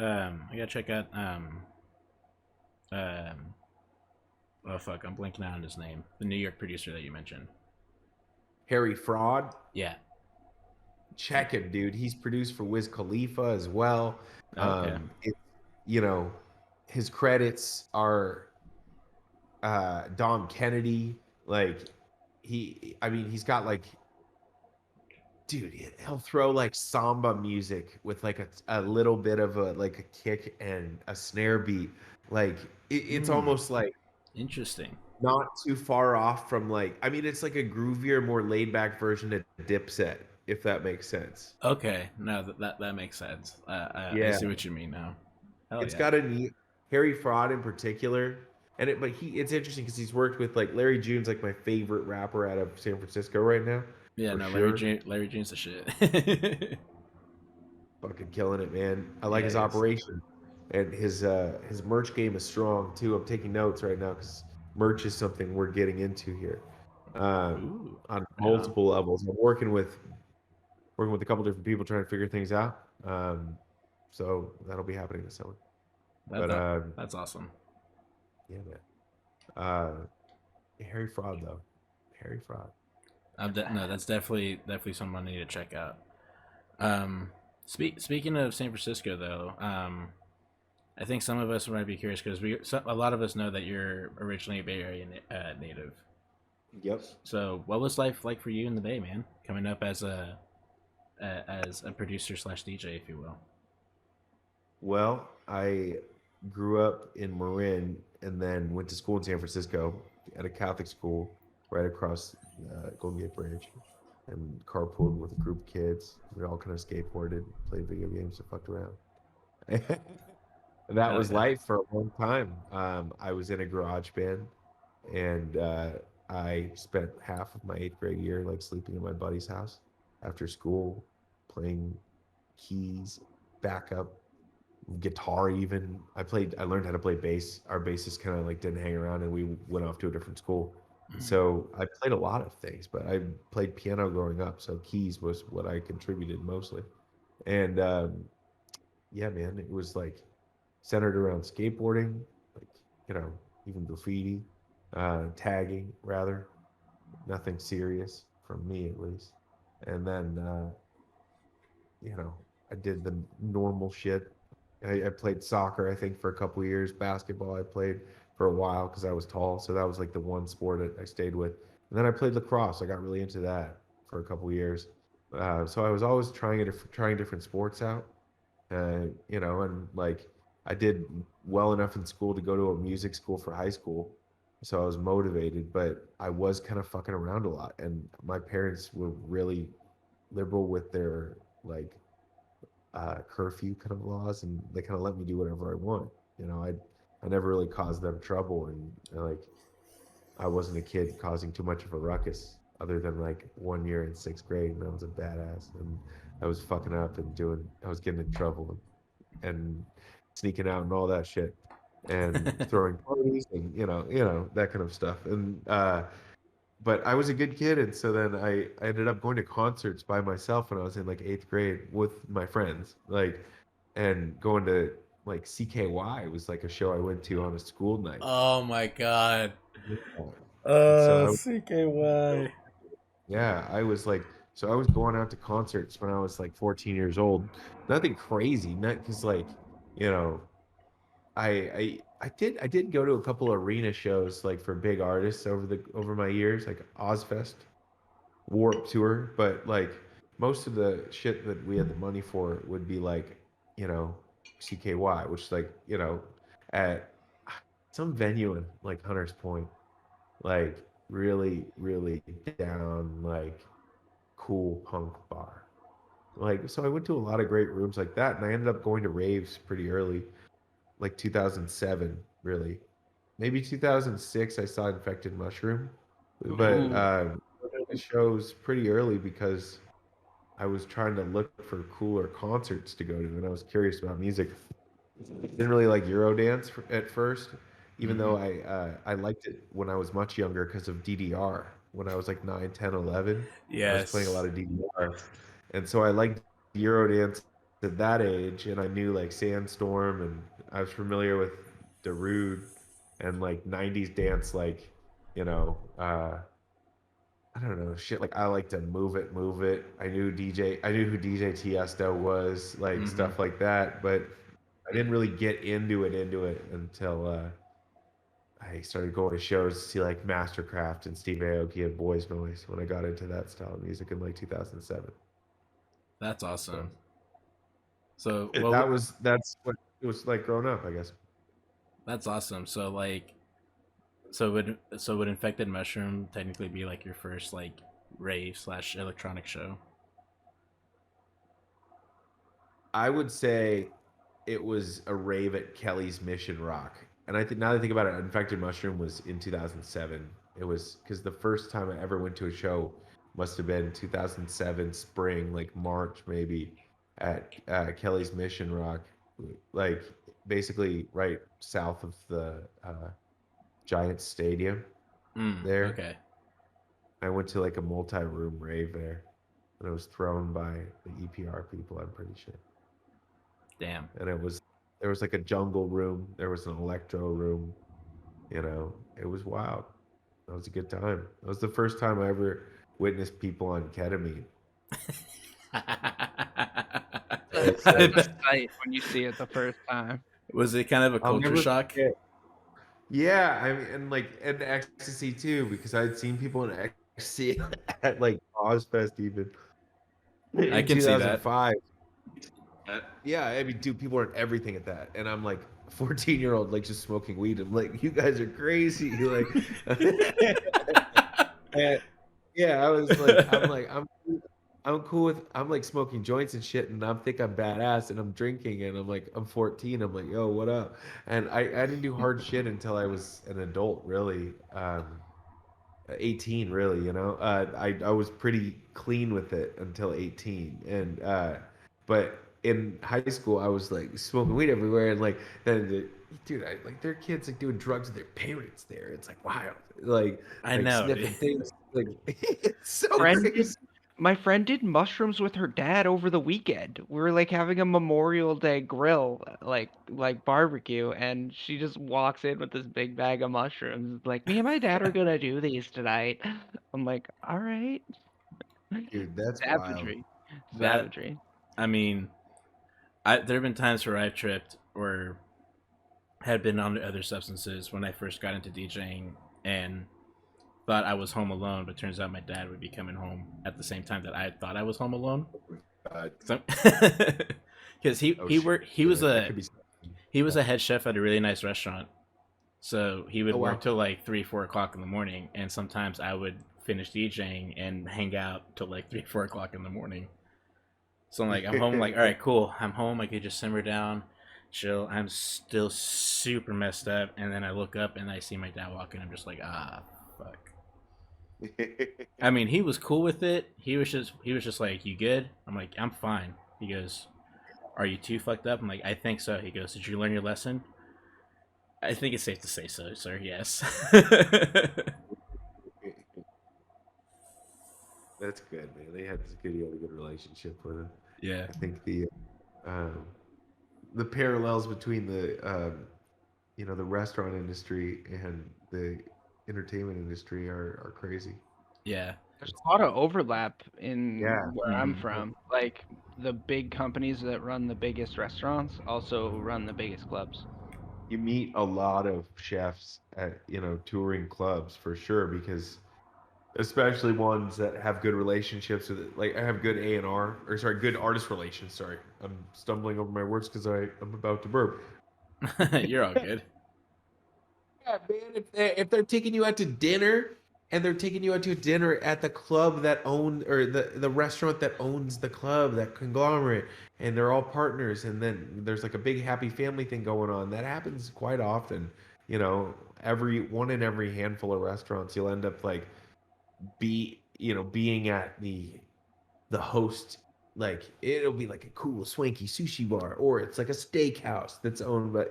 oh fuck, I'm blanking out on his name. The New York producer that you mentioned. Harry Fraud. Yeah. Check him, dude. He's produced for Wiz Khalifa as well. Okay. You know, his credits are Dom Kennedy. Like he's got like, dude, he'll throw like samba music with like a little bit of a like a kick and a snare beat. Like it's almost like Interesting. not too far off from like, I mean, it's like a groovier, more laid back version of Dipset, if that makes sense. Okay, no, that makes sense. I Yeah. see what you mean now. Hell It's yeah. got a neat Harry Fraud in particular, and it's interesting because he's worked with like Larry June's like my favorite rapper out of San Francisco right now. Yeah, for no, sure. Larry Jane's the shit. Fucking killing it, man. I like Yeah, his he is. operation, and his merch game is strong too. I'm taking notes right now because merch is something we're getting into here Ooh, on right on. multiple levels. I'm working with a couple different people trying to figure things out. So that'll be happening this summer. That's awesome. Yeah, man. Harry Fraud though. Harry Fraud. No, that's definitely someone I need to check out. Speaking of San Francisco, though, I think some of us might be curious because a lot of us know that you're originally a Bay Area native. Yep. So, what was life like for you in the Bay, man? Coming up as a producer / DJ, if you will. Well, I grew up in Marin and then went to school in San Francisco at a Catholic school right across Golden Gate Bridge, and carpooled with a group of kids. We all kind of skateboarded, played video games, and fucked around. That Hell was yeah. life for a long time. I was in a garage band, and I spent half of my 8th grade year like sleeping in my buddy's house after school, playing keys, backup, guitar even. I learned how to play bass. Our bassist kind of like didn't hang around and we went off to a different school. And Mhm. so I played a lot of things, but I played piano growing up, so keys was what I contributed mostly. And yeah, man, it was like centered around skateboarding, like, you know, even graffiti, tagging rather, nothing serious from me at least. And then you know, I did the normal shit. I played soccer, I think, for a couple of years. Basketball, I played for a while because I was tall, so that was like the one sport that I stayed with. And then I played lacrosse. I got really into that for a couple of years. So I was always trying different sports out, you know, and like I did well enough in school to go to a music school for high school, so I was motivated. But I was kind of fucking around a lot, and my parents were really liberal with their like curfew kind of laws, and they kind of let me do whatever I want. You know, I never really caused them trouble, and like I wasn't a kid causing too much of a ruckus, other than like 1 year in 6th grade, and I was a badass, and I was fucking up and I was getting in trouble and sneaking out and all that shit, and throwing parties and that kind of stuff, and but I was a good kid, and so then I ended up going to concerts by myself when I was in like 8th grade with my friends, like, and going to like CKY was like a show I went to on a school night. Oh my god. And so CKY. yeah, I was like, so I was going out to concerts when I was like 14 years old. Nothing crazy, not because like, you know, I did go to a couple arena shows like for big artists over my years, like Ozfest, Warp Tour, but like most of the shit that we had the money for would be like, you know, CKY, which is like, at some venue in like Hunters Point, like really, really down, like cool punk bar. Like, so I went to a lot of great rooms like that, and I ended up going to raves pretty early, like 2007, really. Maybe 2006, I saw Infected Mushroom, but Ooh. the shows pretty early because I was trying to look for cooler concerts to go to, and I was curious about music. Didn't really like Eurodance at first, even Mm-hmm. though I liked it when I was much younger because of DDR. When I was like 9, 10, 11, I was playing a lot Yes. of DDR, and so I liked Eurodance at that age, and I knew like Sandstorm, and I was familiar with Darude and like 90s dance, like, you know, I don't know, shit like I like to move it, move it. I knew who DJ Tiesto was, like Mm-hmm. stuff like that, but I didn't really get into it until I started going to shows to see like Mastercraft and Steve Aoki and Boys Noise when I got into that style of music in like 2007. That's So awesome. So that's what it was like growing up, I guess. that's awesome. So like, would Infected Mushroom technically be like your first like rave slash electronic show? I would say it was a rave at Kelly's Mission Rock. And I think now that I think about it, Infected Mushroom was in 2007. It was because the first time I ever went to a show must have been 2007 spring, like March maybe, at Kelly's Mission Rock, like basically right south of the Giants Stadium there. Okay. I went to like a multi-room rave there, and it was thrown by the EPR people, I'm pretty sure. Damn. And there was like a jungle room, there was an electro room, it was wild. That was a good time. That was the first time I ever witnessed people on ketamine. That's It's that's like a sight when you see it the first time. Was it kind of a I'll culture never shock? forget. Yeah, I mean, and ecstasy too, because I'd seen people in ecstasy at like Ozfest even I in can see that. 2005. Yeah, I mean, dude, people are in everything at that, and I'm like 14-year-old, like just smoking weed. I'm like, you guys are crazy. Like, and, yeah, I'm cool with, I'm like smoking joints and shit, and think I'm badass, and I'm drinking, and I'm 14. I'm like, yo, what up? And I didn't do hard shit until I was an adult, really. 18 really, you know. I was pretty clean with it until 18, and but in high school I was like smoking weed everywhere, and like then dude, like their kids like doing drugs with their parents there. It's like wild, I like know, dude. sniffing things, like it's so Friend did, crazy. my friend did mushrooms with her dad over the weekend. We were like having a Memorial Day grill, like barbecue, and she just walks in with this big bag of mushrooms. Like, me and my dad are gonna do these tonight. I'm like, all right. Dude, that's wild. Savagery. That Savagery. I mean, there have been times where I've tripped or had been on other substances when I first got into DJing and thought I was home alone, but turns out my dad would be coming home at the same time that I thought I was home alone. Because Oh he shit, worked that could be. he was a head chef at a really nice restaurant, so he would Oh work wow. till like 3-4 o'clock in the morning, and sometimes I would finish DJing and hang out till like 3-4 o'clock in the morning. So I'm like, I'm home. Like, all right, cool. I'm home. I could just simmer down, chill. I'm still super messed up, and then I look up and I see my dad walking. I'm just like, ah, fuck. I mean, he was cool with it. He was just like, you good? I'm like, I'm fine. He goes, are you too fucked up? I'm like, I think so. He goes, did you learn your lesson? I think it's safe to say so, sir. Yes. That's good, man. They had this good, you had a good relationship with him. Yeah. I think um, the parallels between the restaurant industry and the entertainment industry are crazy. Yeah. There's a lot of overlap in Yeah. where I'm from. Like, the big companies that run the biggest restaurants also run the biggest clubs. You meet a lot of chefs at, touring clubs for sure, because especially ones that have good relationships with it. Like I have good A&R, or sorry, good artist relations. Sorry, I'm stumbling over my words because I'm about to burp. You're all good. Yeah, man. If they're taking you out to dinner, and they're taking you out to dinner at the club that own, or the restaurant that owns the club, that conglomerate, and they're all partners, and then there's like a big happy family thing going on. That happens quite often. Every handful of restaurants, you'll end up like being at the host, like it'll be like a cool swanky sushi bar, or it's like a steakhouse that's owned by,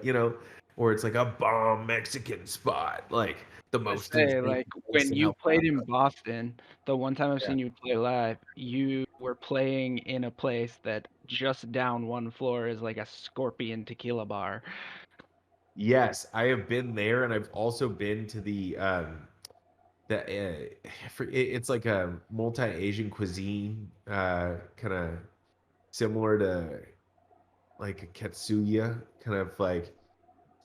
or it's like a bomb Mexican spot, like the I most say, insane like, place when in you El played Paso. in Boston, the one time I've Yeah. seen you play live, you were playing in a place that just down one floor is like a Scorpion tequila bar. Yes, I have been there, and I've also been to it's like a multi-Asian cuisine, kind of similar to like a Katsuya, kind of like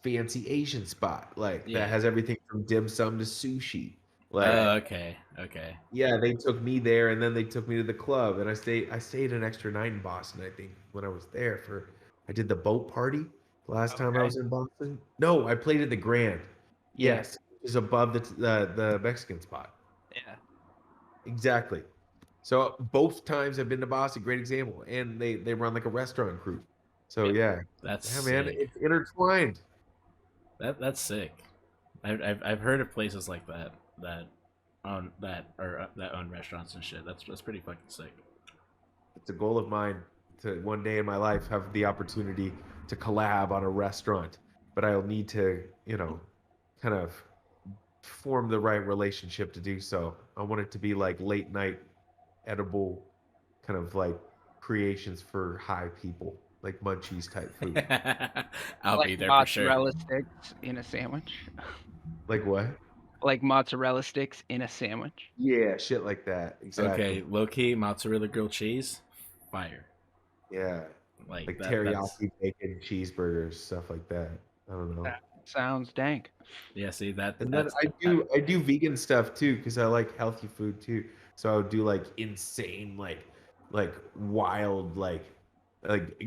fancy Asian spot, like that Yeah. has everything from dim sum to sushi. Oh, Like, okay. Okay. yeah, they took me there, and then they took me to the club, and I stayed an extra night in Boston. I think when I was there I did the boat party last time I Okay. was in Boston. No, I played at the Grand. Yeah. Yes, it was above the Mexican spot. Yeah. Exactly. So both times I've been to Boston, great example, and they run like a restaurant group. So Yeah. yeah, That's yeah, man, sick. it's intertwined. That's sick. I've heard of places like that that own restaurants and shit. That's pretty fucking sick. It's a goal of mine to one day in my life have the opportunity to collab on a restaurant, but I'll need to, kind of form the right relationship to do so. I want it to be like late night edible, kind of like creations for high people, like munchies type food. I'll Like be there for sure. mozzarella sticks in a sandwich. Like what? Like mozzarella sticks in a sandwich. Yeah, shit like that. Exactly. Okay, low key mozzarella grilled cheese, fire. Yeah, Like like that's teriyaki bacon cheeseburgers, stuff like that. I don't know. That sounds dank. yeah. See that And then that's I do vegan stuff too, because I like healthy food too. So I would do like insane, like wild, like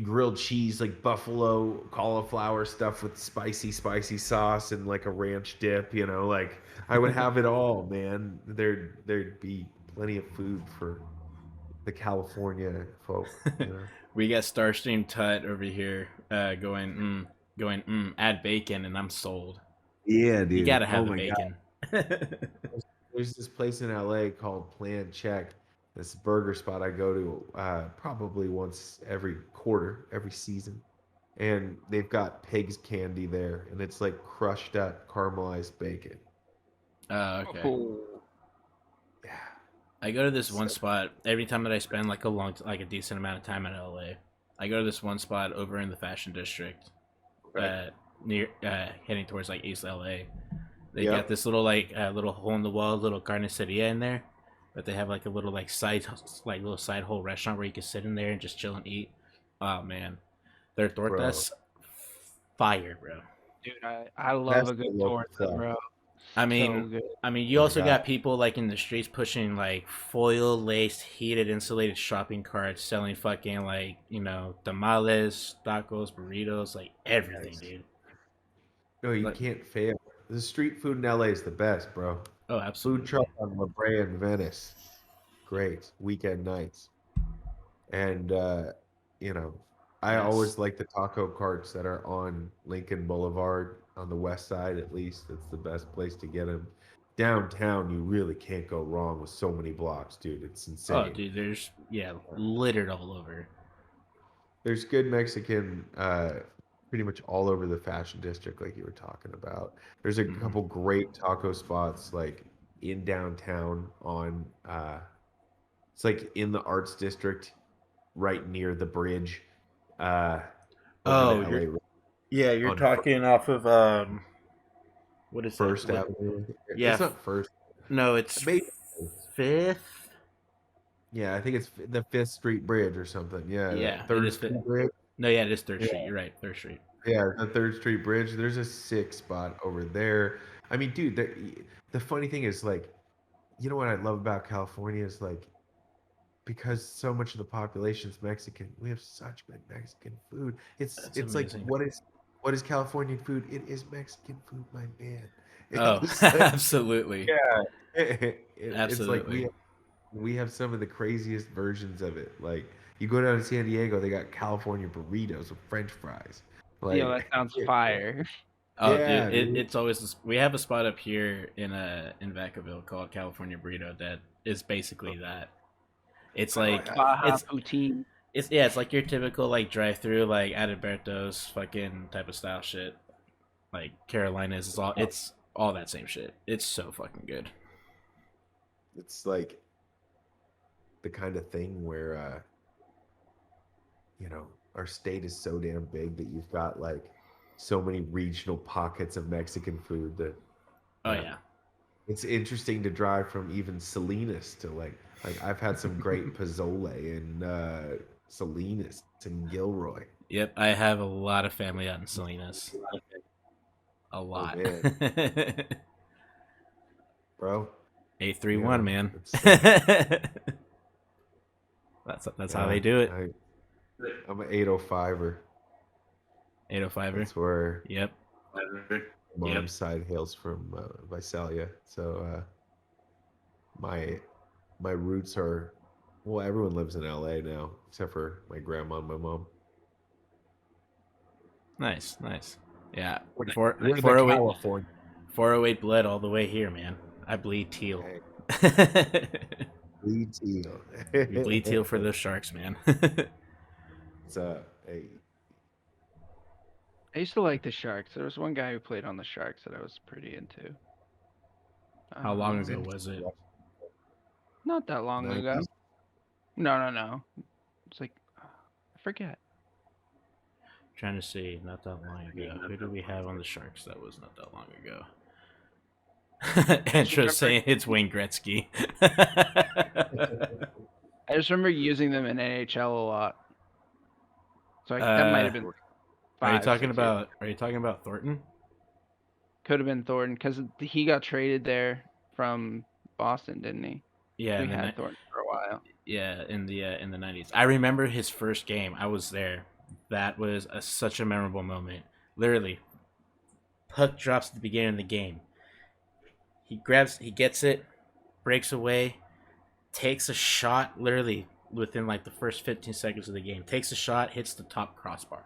grilled cheese, like buffalo cauliflower stuff with spicy sauce and like a ranch dip. Like I would have it all, man. There'd be plenty of food for the California folk. we got Starstream Tut over here add bacon and I'm sold. Yeah, You dude. gotta Oh have the my god. bacon. There's this place in LA called Plan Check. This burger spot I go to probably once every quarter, every season. And they've got pig's candy there, and it's like crushed up caramelized bacon. Okay. Oh, Yeah. I go to this So one spot every time that I spend like a decent amount of time in LA. I go to this one spot over in the Fashion District, right. near heading towards like East LA. They got Yep. this little little hole in the wall, little carniceria in there, but they have like a little little side hole restaurant where you can sit in there and just chill and eat. Oh man, their Bro. tortas, fire, bro. dude, I love That's a the good local torta, stuff. bro. I So mean, good. you Oh my also God. got people like in the streets pushing like foil laced, heated, insulated shopping carts, selling fucking like tamales, tacos, burritos, like everything, Nice. dude. No, you Like, can't fail. The street food in LA is the best, bro. oh, Food truck absolutely. on La Brea in Venice. Great. Weekend nights. And you know, I Yes. always like the taco carts that are on Lincoln Boulevard on the west side, at least. It's the best place to get them. Downtown, you really can't go wrong with so many blocks, dude. It's Oh, insane. dude, there's littered all over. There's good Mexican pretty much all over the fashion district, like you were talking about. There's a Hmm. couple great taco spots like in downtown on it's like in the arts district right near the bridge over Oh, the LA you're on talking off of what is that? First Avenue. Yeah, It's not First. no, it's Maybe. Fifth. Yeah, I think it's the Fifth Street Bridge or something. Yeah, the Yeah, it Third is Fifth. Street Bridge. No, yeah, it is Third Yeah, Street. You're right, Third Street. yeah, the Third Street Bridge. There's a sick spot over there. I mean, dude, the funny thing is like, you know what I love about California is like because so much of the population is Mexican, we have such good Mexican food. It's That's it's like amazing. what is Californian food? It is Mexican food, my man. Oh, It's like absolutely, yeah, it's like absolutely. we have some of the craziest versions of it. Like you go down to San Diego, they got California burritos with French fries. Yo, Like that sounds fire. Oh, dude, yeah, dude. it's always we have a spot up here in Vacaville called California Burrito that is basically that. It's Oh, like Baja it's poutine. it's like your typical like drive through like Adalberto's fucking type of style shit. Like Carolina's is all it's all that same shit. It's so fucking good. it's like the kind of thing where you know, our state is so damn big that you've got like so many regional pockets of Mexican food that, Oh you know, yeah. it's interesting to drive from even Salinas to like I've had some great pozole in Salinas and Gilroy. Yep, I have a lot of family out in Salinas. A Oh lot. man, bro, you 831, know, man. it's That's how yeah, they do it. I'm an 805er. 805er. That's where Yep. mom's side hails from Visalia. So my my roots are well, everyone lives in LA now except for my grandma and my mom. Nice, nice. Yeah. We're the 408 California. 408 blood all the way here, man. I bleed teal. Hey, We bleed teal for those sharks, man. it's hey, I used to like the Sharks. There was one guy who played on the Sharks that I was pretty into. How long it's ago Um, was it? Not that long ago. 90s. No. It's like I forget. Trying to see, not that long ago. Who do we have on the Sharks that was not that long ago? Andrew saying it's Wayne Gretzky. I just remember using them in NHL a lot. So that might have been Are you 5, talking 6 years. about? Are you talking about Thornton? Could have been Thornton because he got traded there from Boston, didn't he? Yeah, We had Thornton for a while. yeah, in the 90s. I remember his first game. I was there. That was such a memorable moment. Literally, puck drops at the beginning of the game. He gets it, breaks away, takes a shot. Literally within like the first 15 seconds of the game, takes a shot, hits the top crossbar.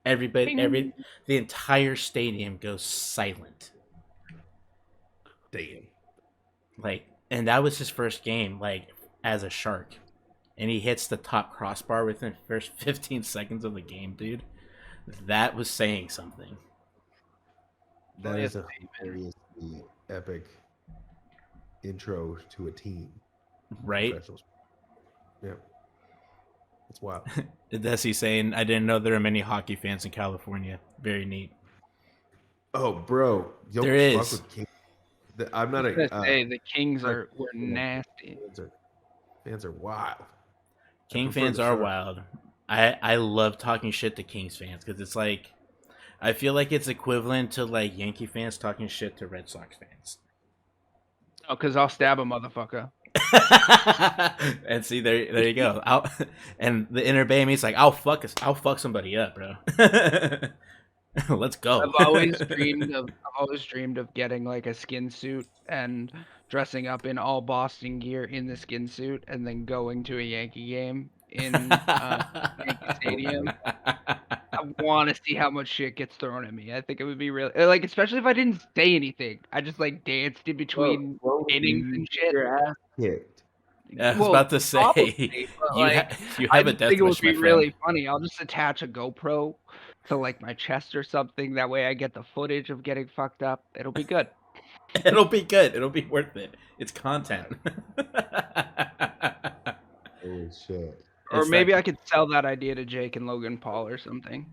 Bing. The entire stadium goes silent. Damn. Like, and that was his first game, like, as a Shark. And he hits the top crossbar within the first 15 seconds of the game, dude. That was saying something. That Yes, is a hilariously epic intro to a team. Right? Professionals. Yeah. It's wild. Desi saying, I didn't know there are many hockey fans in California. Very neat. Oh, bro. Don't There fuck is. with King. I'm not I was a. gonna say the Kings not- were nasty. Fans are wild. I King prefer fans the are Sharks. wild. I love talking shit to Kings fans because it's like, I feel like it's equivalent to like Yankee fans talking shit to Red Sox fans. Oh, because I'll stab a motherfucker. And see, there you go. And the inner Bayme's like, I'll fuck somebody up, bro. Let's go. I've always dreamed of getting like a skin suit and dressing up in all Boston gear in the skin suit and then going to a Yankee game in Yankee Stadium. I want to see how much shit gets thrown at me. I think it would be really like, especially if I didn't say anything. I just like danced in between innings and shit. Your ass kicked. I was Well, about to say, probably, but like, you I have a just death think it would wish, my be friend. really funny. I'll just attach a GoPro to like my chest or something. That way, I get the footage of getting fucked up. It'll be good. It'll be good. It'll be worth it. It's content. Holy shit. Or It's maybe like- I could sell that idea to Jake and Logan Paul or something.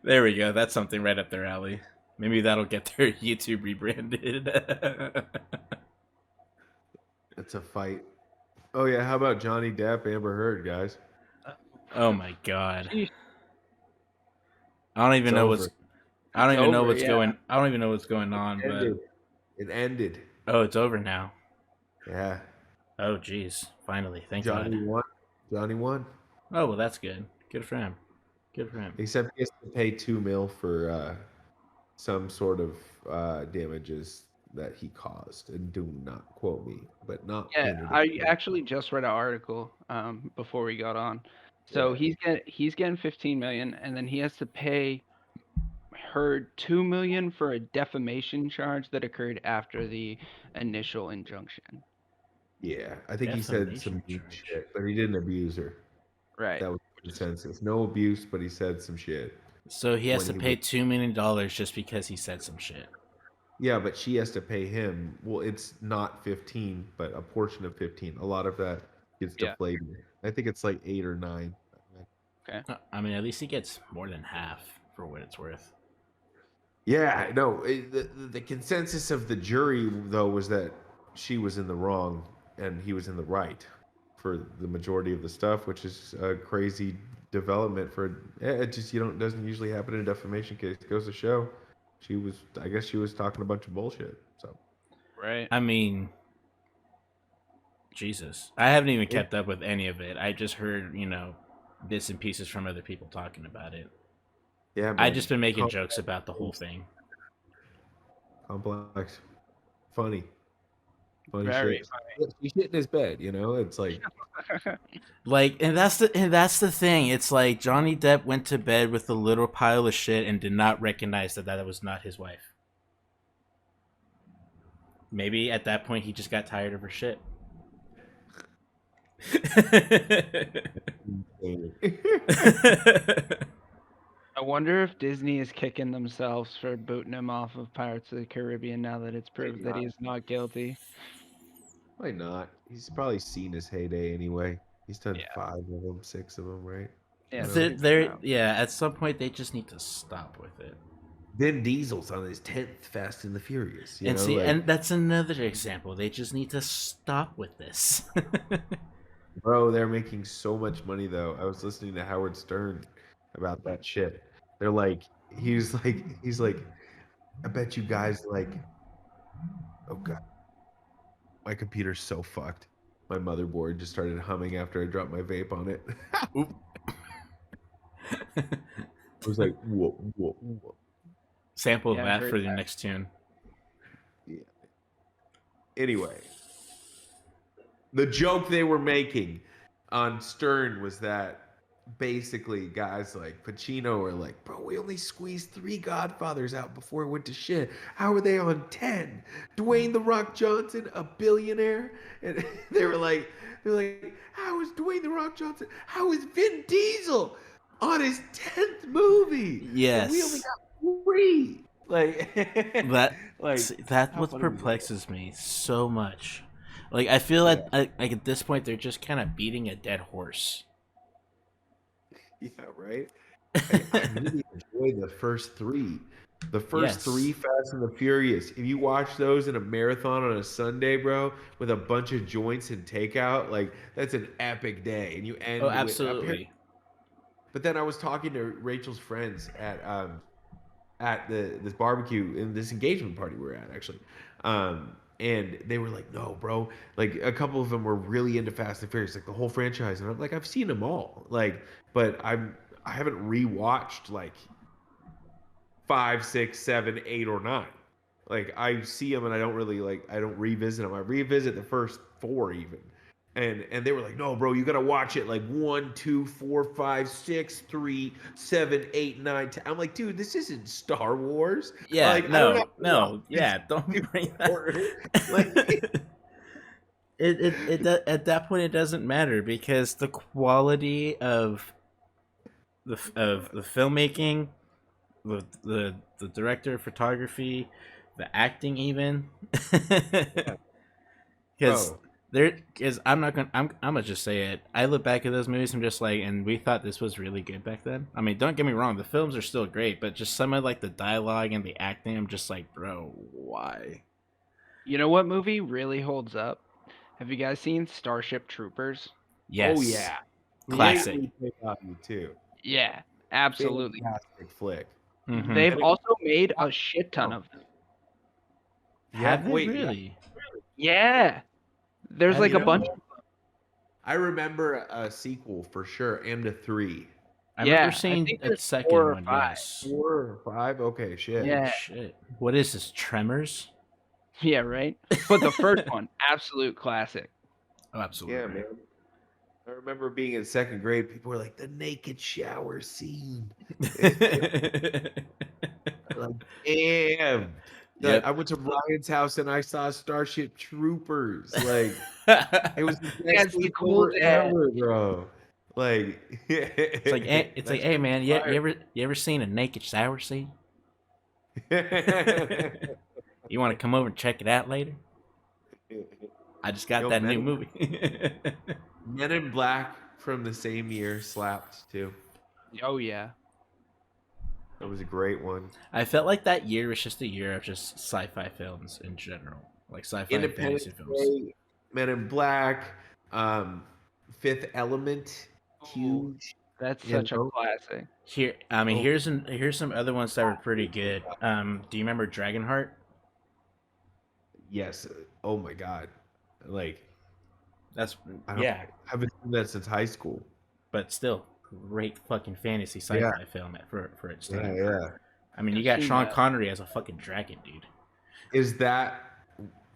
There we go. That's something right up their alley. Maybe that'll get their YouTube rebranded. It's a fight. Oh yeah, how about Johnny Depp, Amber Heard, guys? Oh my god. Jeez. I don't even It's know over. what's. I don't It's even know over, what's yeah. going. I don't even know what's going on. But It ended. oh, it's over now. Yeah. Oh, jeez. Finally, thank Johnny God. won. Johnny won. Oh well, that's good. Good for him. Good for him. Except he has to pay $2 million for some sort of damages that he caused. And do not quote me, but not. Yeah, punitive. I actually just read an article before we got on. So he's getting 15 million, and then he has to pay Heard 2 million for a defamation charge that occurred after the initial injunction. Yeah, I think he said some Defamation mean charge. shit, but he didn't abuse her. Right. That was the consensus. No abuse, but he said some shit. So he has to When he pay was- $2 million just because he said some shit. Yeah, but she has to pay him. Well, it's not 15, but a portion of 15. A lot of that gets Yeah. deflated. I think it's like 8 or 9. I mean, at least he gets more than half for what it's worth. Yeah, no. The consensus of the jury, though, was that she was in the wrong and he was in the right for the majority of the stuff, which is a crazy development for it. Just doesn't usually happen in a defamation case. It goes to show I guess she was talking a bunch of bullshit. So Right. I mean, Jesus. I haven't even kept up with any of it. I just heard, bits and pieces from other people talking about it. yeah, I man. just been making jokes about the whole thing. Complex, funny Very shit. He shit in his bed, It's like Like, and that's the thing. It's like Johnny Depp went to bed with a little pile of shit and did not recognize that was not his wife. Maybe at that point he just got tired of her shit. I wonder if Disney is kicking themselves for booting him off of Pirates of the Caribbean now that it's proved that he's not guilty. why not? He's probably seen his heyday anyway. He's done Yeah. 5 of them, 6 of them, right? Yeah, Yeah, at some point they just need to stop with it. Vin Diesel's on his 10th Fast and the Furious. And see, and that's another example. They just need to stop with this. bro, they're making so much money though. I was listening to Howard Stern about that shit. They're like, he's like, I bet you guys like, oh god, my computer's so fucked. My motherboard just started humming after I dropped my vape on it. I was like, whoa, whoa, whoa. Sample Yeah, I've that heard for your that. next tune. Yeah. Anyway, the joke they were making on Stern was that basically guys like Pacino are like, bro, we only squeezed 3 Godfathers out before it went to shit. How are they on 10? Dwayne the Rock Johnson, a billionaire, and they're like, how is Dwayne the Rock Johnson? How is Vin Diesel on his 10th movie? And we only Yes. got 3. Like, That's how what funny was that? perplexes me so much. Like I feel Yeah. like at this point they're just kind of beating a dead horse. Yeah, right. I really enjoyed the first 3. The first Yes. 3 Fast and the Furious. If you watch those in a marathon on a Sunday, bro, with a bunch of joints and takeout, like that's an epic day. And you end Oh, with absolutely. But then I was talking to Rachel's friends at this barbecue in this engagement party we were at actually. And they were like, no, bro. Like a couple of them were really into Fast and Furious, like the whole franchise. And I'm like, I've seen them all. Like, but I haven't rewatched like 5, 6, 7, 8, or 9. Like I see them and I don't revisit them. I revisit the first 4 even. And they were like, no, bro, you gotta watch it like 1, 2, 4, 5, 6, 3, 7, 8, 9, 10. I'm like, dude, this isn't Star Wars. Yeah, Like, I don't have to watch no, this yeah, don't bring order. Like, that. At that point it doesn't matter because the quality of the filmmaking, the director of photography, the acting even, because bro, there is I'm gonna just say it. I look back at those movies, I'm just like, and we thought this was really good back then. I mean, don't get me wrong, the films are still great, but just some of like the dialogue and the acting, I'm just like, bro, why? You know what movie really holds up? Have you guys seen Starship Troopers? Yes, oh yeah. classic. Greatly take on you too. Yeah, absolutely. Fantastic flick. Mm-hmm. They've And it, also made a shit ton of them. Have yeah, they wait, really? Yeah. There's Have like you a know, bunch. I remember a sequel for sure, and a 3. I Yeah, remember I seeing think a there's 4 second or one. 5. Yes. 4 or 5? Okay, shit. Holy Yeah. shit! What is this? Tremors? Yeah, right? But the first one, absolute classic. Oh, absolutely. Yeah, man. I remember being in 2nd grade, people were like, the naked shower scene. Like, damn. Yep. I went to Ryan's house and I saw Starship Troopers. Like, it was the That's best the cool sleepover dad. ever, bro. Like, It's like, hey man, you ever seen a naked shower scene? You want to come over and check it out later? I just got Yo, that new movie. Men in Black from the same year slapped too. Oh, yeah. That was a great one. I felt like that year was just a year of just sci-fi films in general, like sci-fi and Independence fantasy films. Day, Men in Black, Fifth Element, huge. That's You such a know? classic. Here, I mean, Oh. here's some other ones that were pretty good. Do you remember Dragonheart? Yes. Oh my God. Like, That's I haven't seen that since high school. but still great fucking fantasy sci-fi film for its time. Yeah. I mean, you I've got seen Sean that. Connery as a fucking dragon, dude. Is that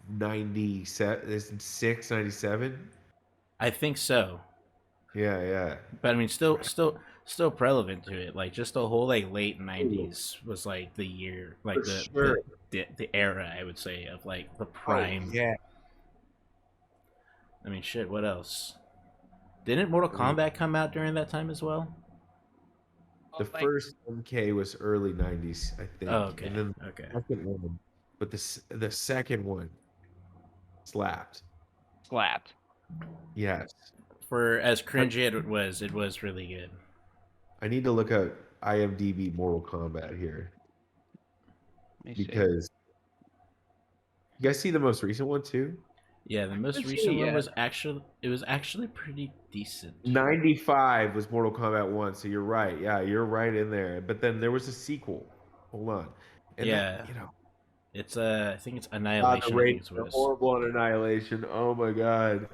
97? Is it 6, 97? I think so, Yeah. but I mean, still relevant to it. Like just the whole like late '90s was like the year, like For sure. the era I would say of like the prime. Oh, yeah. I mean, shit. What else? Didn't Mortal Kombat come out during that time as well? The first MK was early 90s, I think. Oh, okay. And then Okay. the second one, but the second one slapped. Slapped. Yes. For as cringy it was really good. I need to look at IMDb Mortal Kombat here Let me see. because you guys see the most recent one too? Yeah, the most Let's see, recent one yeah. was actually pretty decent. 95 was Mortal Kombat 1, so you're right. Yeah, you're right in there. But then there was a sequel. Hold on. And Yeah. that, you know, It's I think it's Annihilation. I think it's what it is. horrible on Annihilation. Oh my god.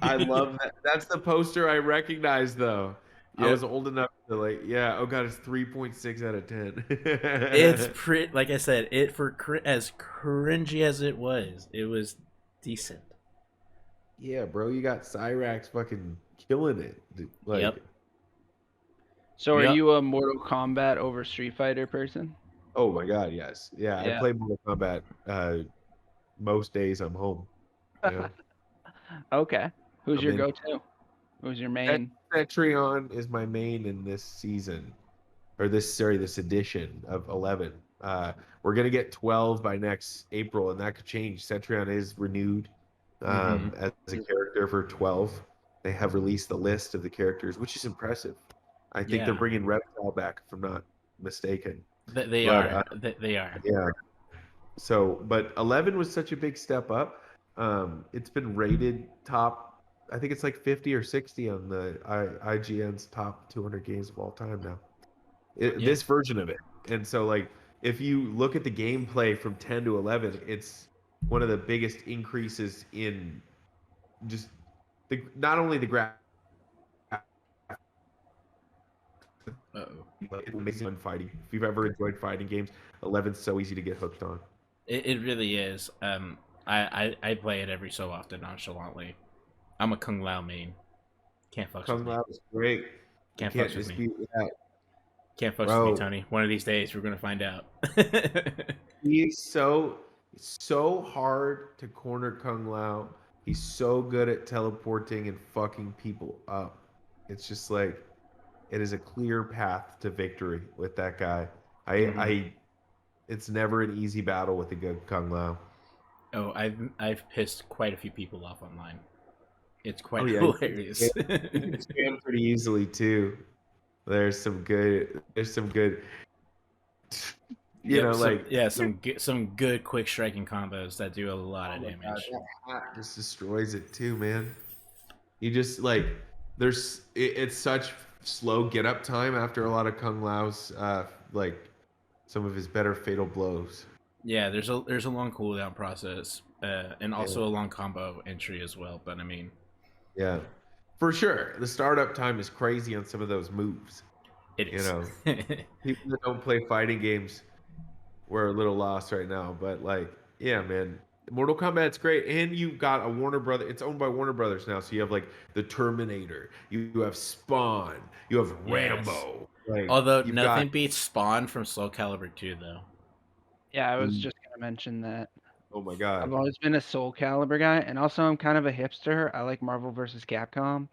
I love that. That's the poster I recognize though. I Yep. was old enough to like, yeah, oh god, it's 3.6 out of 10. It's pretty. Like I said, as cringy as it was decent. Yeah, bro, you got Cyrax fucking killing it. Dude. Like, Yep. So are Yep. you a Mortal Kombat over Street Fighter person? Oh my God, yes. Yeah, I Yeah. play Mortal Kombat most days I'm home. Yeah. Okay. Who's I'm your in. go-to? Who's your main? Cetrion is my main in this season, or this edition of 11. We're gonna get 12 by next April, and that could change. Cetrion is renewed as a character for 12. They have released the list of the characters, which is impressive. I think they're Yeah. bringing Reptile back, if I'm not mistaken. They But are. They are. yeah. So, but 11 was such a big step up. It's been rated top, I think it's like 50 or 60 on the IGN's top 200 games of all time now. This version of it. And so, like, if you look at the gameplay from 10 to 11, it's one of the biggest increases in just not only the graphics, Uh-oh. but it makes fun fighting. If you've ever enjoyed fighting games, 11's so easy to get hooked on. It really is. I play it every so often nonchalantly. I'm a Kung Lao main. Can't fuck with Kung me. Lao is great. Can't You fuck with me. dispute that. Can't fuck with Bro. me, Tony. One of these days, we're gonna find out. He's so hard to corner Kung Lao. He's so good at teleporting and fucking people up. It's just like it is a clear path to victory with that guy. It's never an easy battle with a good Kung Lao. Oh, I've pissed quite a few people off online. It's quite yeah. hilarious. You can scam pretty easily too. There's some good. Some good quick striking combos that do a lot of damage. God, that hat just destroys it too, man. You just like it's such slow get up time after a lot of Kung Lao's like some of his better fatal blows. Yeah, there's a long cooldown process, and also a long combo entry as well. But I mean, yeah, for sure, the startup time is crazy on some of those moves. it is. You know, people that don't play fighting games, we're a little lost right now. But like, yeah, man, Mortal Kombat's great, and you've got a Warner Brother. It's owned by Warner Brothers now, so you have like the Terminator, you have Spawn, you have Rambo. Like, although nothing beats Spawn from Soul Calibur 2, though. Yeah, I was just gonna mention that. Oh my god! I've always been a Soul Calibur guy, and also I'm kind of a hipster. I like Marvel vs. Capcom.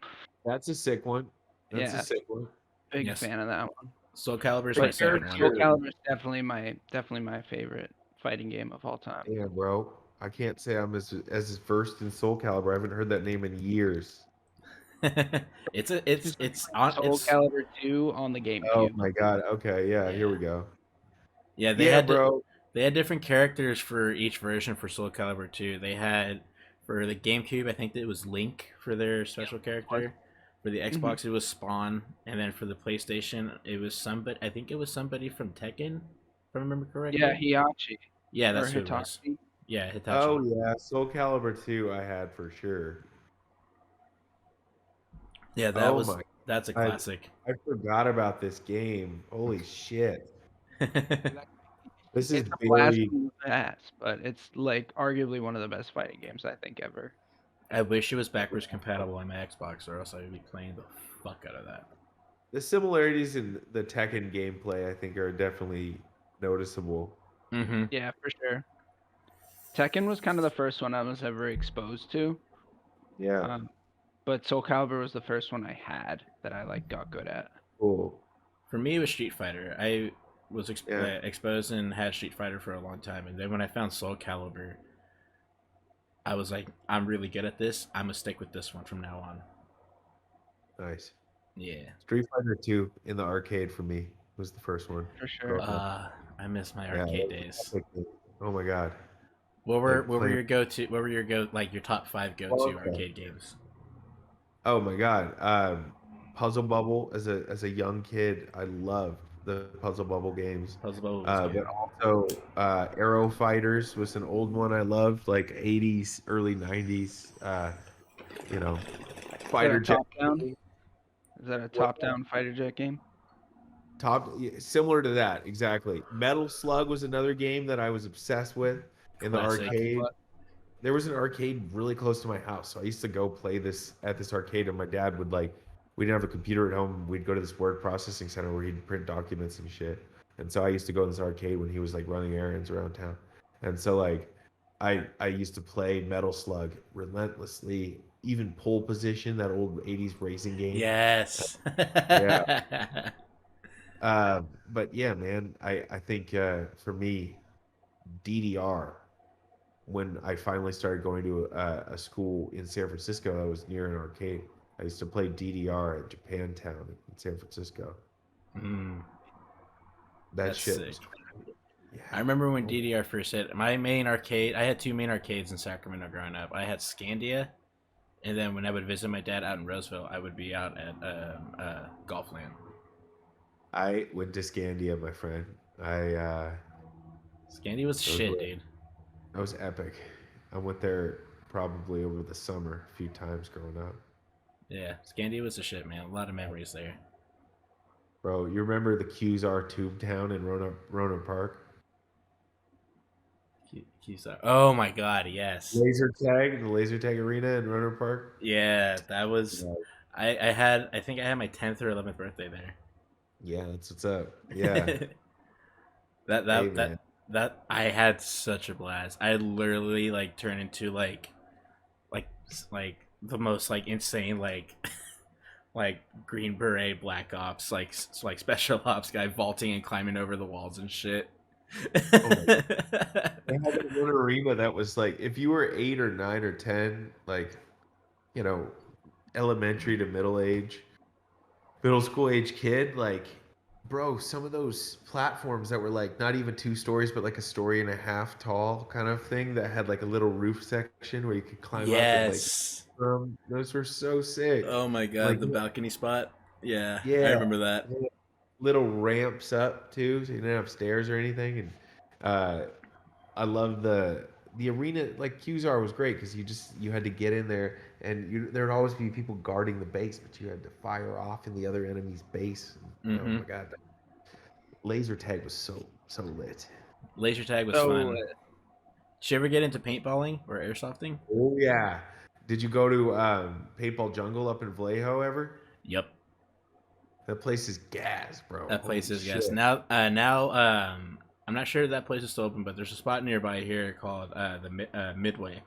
That's a sick one. That's Yeah. a sick one. Big fan of that one. Soul Calibur is my second one. Soul Calibur is definitely my favorite fighting game of all time. Yeah, bro. I can't say I'm as versed in Soul Calibur. I haven't heard that name in years. it's Soul Calibur 2 on the GameCube. Oh my god. Okay, yeah, here we go. Yeah, they had different characters for each version for Soul Calibur 2. They had for the GameCube, I think it was Link for their special character. For the Xbox, it was Spawn, and then for the PlayStation, it was somebody. I think it was somebody from Tekken, if I remember correctly. Yeah, Hiachi. Yeah, that's who it was. Yeah, Hitachi. Oh yeah, Soul Calibur 2 I had for sure. Yeah, that's a classic. I forgot about this game. Holy shit. This is barely fast, but it's like arguably one of the best fighting games I think ever. I wish it was backwards compatible on my Xbox, or else I would be playing the fuck out of that. The similarities in the Tekken gameplay, I think, are definitely noticeable. Mm-hmm. Yeah, for sure. Tekken was kind of the first one I was ever exposed to. Yeah. But Soul Calibur was the first one I had that I like got good at. Cool. For me, it was Street Fighter. I was exposed and had Street Fighter for a long time, and then when I found Soul Calibur, I was like, I'm really good at this. I'm gonna stick with this one from now on. Nice. Yeah. Street Fighter 2 in the arcade for me was the first one. For sure. I miss my arcade days. Oh my god. What were your go-to? What were your like your top 5 go-to arcade games? Oh my god. Puzzle Bubble as a young kid, I loved the Puzzle Bubble games. Puzzle Bubble was but also Arrow Fighters was an old one I loved, like 80s, early 90s. Fighter jet. Is that a top-down fighter jet game? Similar to that, exactly. Metal Slug was another game that I was obsessed with in the arcade. There was an arcade really close to my house, so I used to go play this at this arcade, and my dad would we didn't have a computer at home. We'd go to this word processing center where he'd print documents and shit. And so I used to go to this arcade when he was like running errands around town. And so like I used to play Metal Slug relentlessly, even pole position, that old 80s racing game. Yes. Yeah. But yeah, man, I think for me, DDR, when I finally started going to a school in San Francisco that was near an arcade, I used to play DDR at Japantown in San Francisco. Mm, That that's shit sick. was, yeah. I remember when DDR first hit. My main arcade, I had two main arcades in Sacramento growing up. I had Scandia, and then when I would visit my dad out in Roseville, I would be out at Golfland. I went to Scandia, my friend. Scandia was shit, dude. That was epic. I went there probably over the summer a few times growing up. Yeah, Scandia was the shit, man. A lot of memories there. Bro, you remember the QZR Tube Town in Roanoke Park? Oh my god, yes. The laser tag arena in Roanoke Park. Yeah, that was. Yeah. I think I had my 10th or 11th birthday there. Yeah, that's what's up. Yeah. That I had such a blast. I literally like turned into like the most like insane like Green Beret Black Ops like special ops guy vaulting and climbing over the walls and shit. They had one arena that was like, if you were 8 or 9 or 10, like, you know, elementary to middle school age kid, like, bro, some of those platforms that were like not even 2 stories, but like a story and a half tall kind of thing that had like a little roof section where you could climb up and like, those were so sick. Oh my god, like, the balcony spot. Yeah, yeah, I remember that. Little ramps up too, so you didn't have stairs or anything. And I love the arena. Like QZR was great because you had to get in there, and there would always be people guarding the base, but you had to fire off in the other enemy's base. Oh my god, laser tag was so lit. Laser tag was fun. Did you ever get into paintballing or airsofting? Oh yeah. Did you go to Paintball Jungle up in Vallejo ever? Yep. That place is gas, bro. That place is gas. Now, I'm not sure that place is still open, but there's a spot nearby here called the Midway.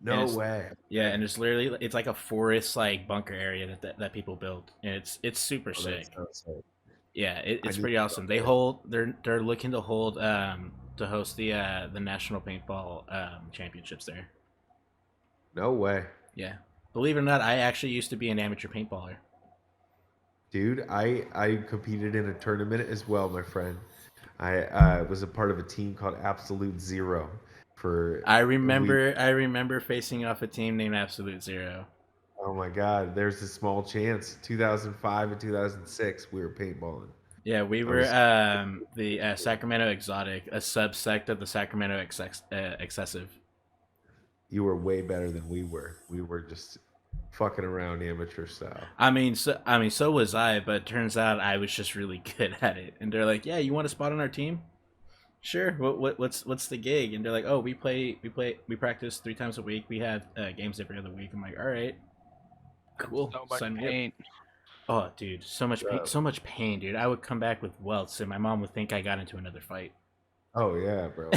No way. Yeah, and it's literally it's like a forest like bunker area that people built, and it's super sick. Yeah, it's pretty awesome. They're looking to host the national paintball championships there. No way. Yeah, believe it or not, I actually used to be an amateur paintballer. Dude, I competed in a tournament as well, my friend. I was a part of a team called Absolute Zero. I remember facing off a team named Absolute Zero. Oh my God, there's a small chance. 2005 and 2006, we were paintballing. Yeah, we were the Sacramento Exotic, a subsect of the Sacramento Excessive. You were way better than we were. We were just fucking around amateur style. I mean, so was I, but it turns out I was just really good at it. And they're like, "Yeah, you want a spot on our team?" Sure. What's the gig? And they're like, "Oh, we practice 3 times a week. We have games every other week." I'm like, "All right, cool." So much pain. Oh, dude, so much pain, dude. I would come back with welts, and my mom would think I got into another fight. Oh yeah, bro.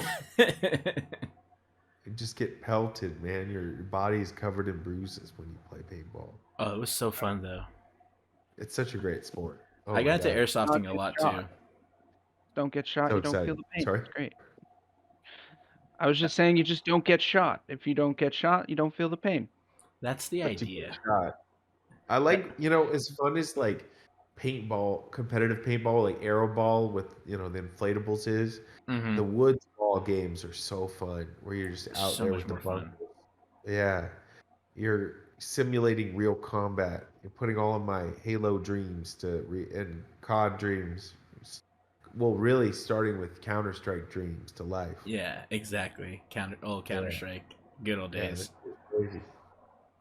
You just get pelted, man. Your body is covered in bruises when you play paintball. Oh, it was so fun though. It's such a great sport. Oh, I got into airsofting a lot too. Don't get shot. You don't feel the pain. Sorry? It's great. I was just saying, you just don't get shot. If you don't get shot, you don't feel the pain. That's the idea. I like, as fun as like paintball, competitive paintball, like aeroball with, the inflatables is. Mm-hmm. The woods ball games are so fun where you're just out so there much with the more fun. Yeah. You're simulating real combat. You're putting all of my Halo dreams and COD dreams. Well, really starting with Counter-Strike dreams to life. Yeah, exactly. Counter-Strike. Good old days. Yeah, crazy.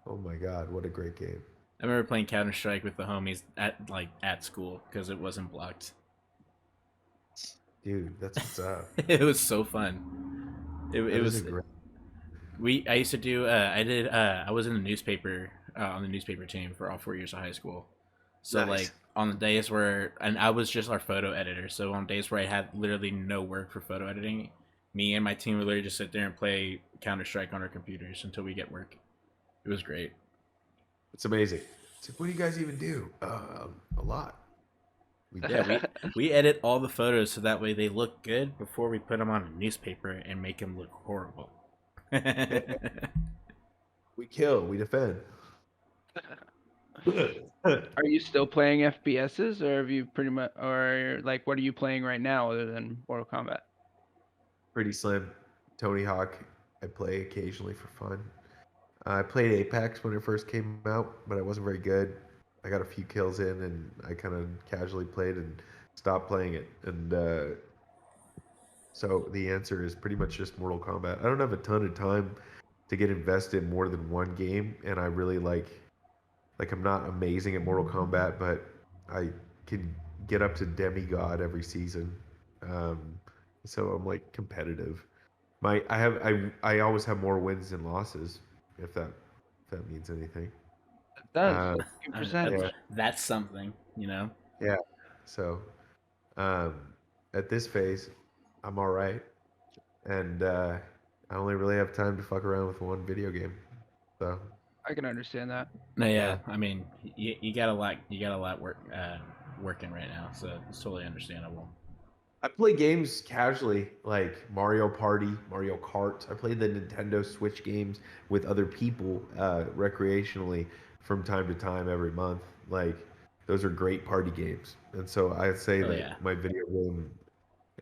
Oh my God, what a great game. I remember playing Counter-Strike with the homies at school because it wasn't blocked. Dude, that's what's up. It was so fun. It was great. I used to do I was in the newspaper on the newspaper team for all 4 years of high school. So Nice. like on the days where, and I was just our photo editor. So on days where I had literally no work for photo editing, me and my team would literally just sit there and play Counter-Strike on our computers until we get work. It was great. It's amazing. It's like, what do you guys even do? A lot. We edit all the photos so that way they look good before we put them on a newspaper and make them look horrible. We kill, we defend. Are you still playing FPSs, or have you pretty much, or like, what are you playing right now other than Mortal Kombat? Pretty slim. Tony Hawk, I play occasionally for fun. I played Apex when it first came out, but I wasn't very good. I got a few kills in, and I kind of casually played and stopped playing it. And so the answer is pretty much just Mortal Kombat. I don't have a ton of time to get invested in more than one game, and I really like I'm not amazing at Mortal Kombat, but I can get up to demigod every season. So I'm like competitive. I always have more wins than losses, if that means anything. It does. 100%. Yeah. That's something, you know. Yeah. So at this phase, I'm all right, and I only really have time to fuck around with one video game. So I can understand that. No, yeah. I mean, you got a lot working right now, so it's totally understandable. I play games casually, like Mario Party, Mario Kart. I play the Nintendo Switch games with other people recreationally from time to time every month. Like, those are great party games. And so I'd say that my video game,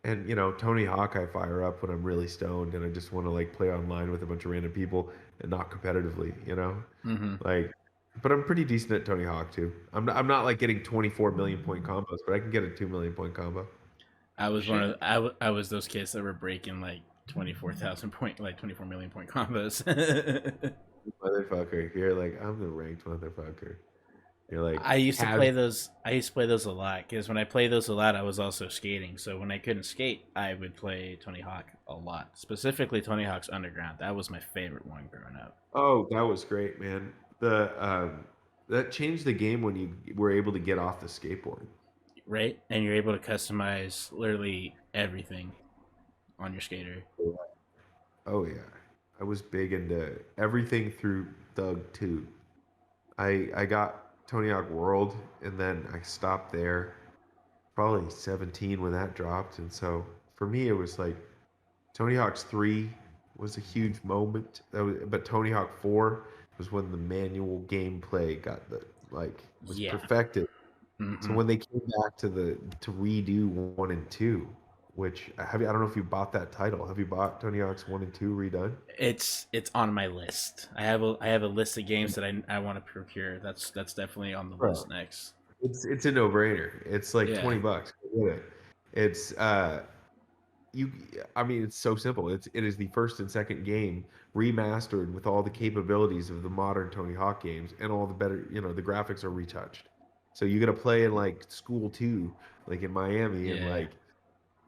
and Tony Hawk, I fire up when I'm really stoned and I just want to like play online with a bunch of random people and not competitively, like. But I'm pretty decent at Tony Hawk too. I'm not like getting 24 million point combos, but I can get a 2 million point combo. I was I was those kids that were breaking like 24,000 point, like 24 million point combos. Motherfucker, you're like, I'm the ranked motherfucker. You're like, I used to play those a lot because when I played those a lot, I was also skating. So when I couldn't skate, I would play Tony Hawk a lot. Specifically, Tony Hawk's Underground. That was my favorite one growing up. Oh, that was great, man. That changed the game when you were able to get off the skateboard. Right, and you're able to customize literally everything on your skater. Oh yeah, I was big into everything through Thug 2. I got Tony Hawk World, and then I stopped there. Probably 17 when that dropped, and so for me it was like Tony Hawk's 3 was a huge moment. But Tony Hawk 4 was when the manual gameplay got was perfected. Mm-hmm. So when they came back to redo 1 and 2, which I don't know if you bought that title. Have you bought Tony Hawk's 1 and 2 redone? It's on my list. I have a list of games that I want to procure. That's definitely on the list next. It's a no-brainer. It's like $20. It's it's so simple. It is the first and second game remastered with all the capabilities of the modern Tony Hawk games and all the better, the graphics are retouched. So you got to play in like school too, like in Miami, and like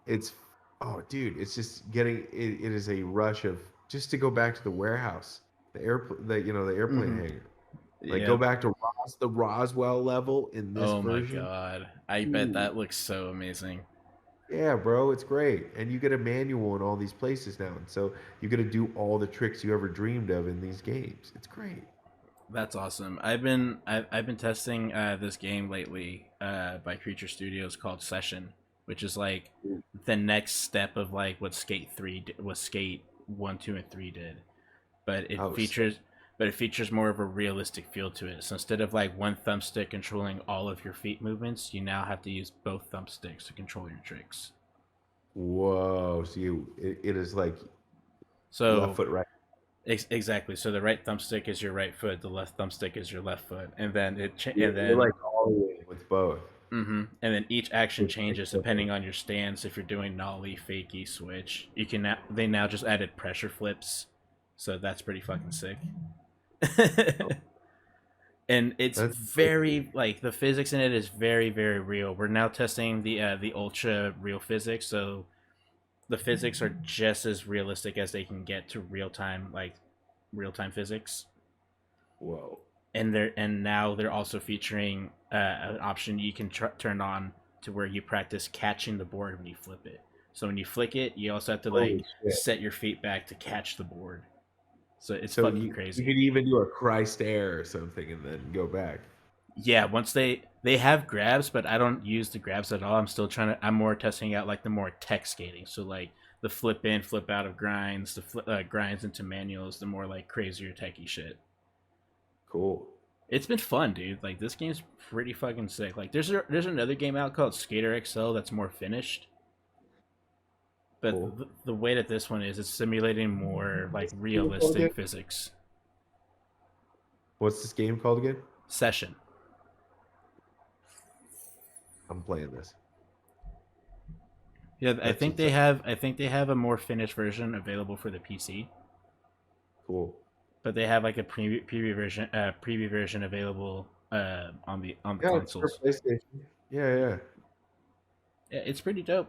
it's it's just getting it is a rush of just to go back to the warehouse, the airplane hangar. Like go back to the Roswell level in this version. Oh my god. I bet that looks so amazing. Yeah, bro, it's great. And you get a manual in all these places now. And so you get to do all the tricks you ever dreamed of in these games. It's great. That's awesome. I've been testing this game lately by Creature Studios called Session, which is like the next step of like what Skate 1, 2, and 3 did. But it features more of a realistic feel to it. So instead of like one thumbstick controlling all of your feet movements, you now have to use both thumbsticks to control your tricks. Whoa! So it is like left foot right. Exactly. So the right thumbstick is your right foot, the left thumbstick is your left foot, and then you're like all the way with both. Mm-hmm. And then each action changes depending on your stance. If you're doing nollie, fakie, switch, they now just added pressure flips, so that's pretty fucking sick. And it's very like the physics in it is very, very real. We're now testing the ultra real physics, so the physics are just as realistic as they can get to real time physics. Whoa. and now they're also featuring an option you can turn on to where you practice catching the board when you flip it. So when you flick it, you also have to like Holy shit! set your feet back to catch the board. So it's So fucking you crazy. could even do a Christ air or something and then go back. Yeah, once they have grabs, but I don't use the grabs at all. I'm more testing out like the more tech skating. So like the flip in, flip out of grinds, the grinds into manuals, the more like crazier techie shit. Cool. It's been fun, dude. Like this game's pretty fucking sick. Like there's another game out called Skater XL that's more finished, but Cool. the way that this one is, it's simulating more like realistic physics. What's this game called again? Session. I'm playing this. Yeah, I That's think they have. I think they have a more finished version available for the PC, cool. but they have like a preview version available on the Yeah, it's for consoles. PlayStation. Yeah. Yeah, it's pretty dope.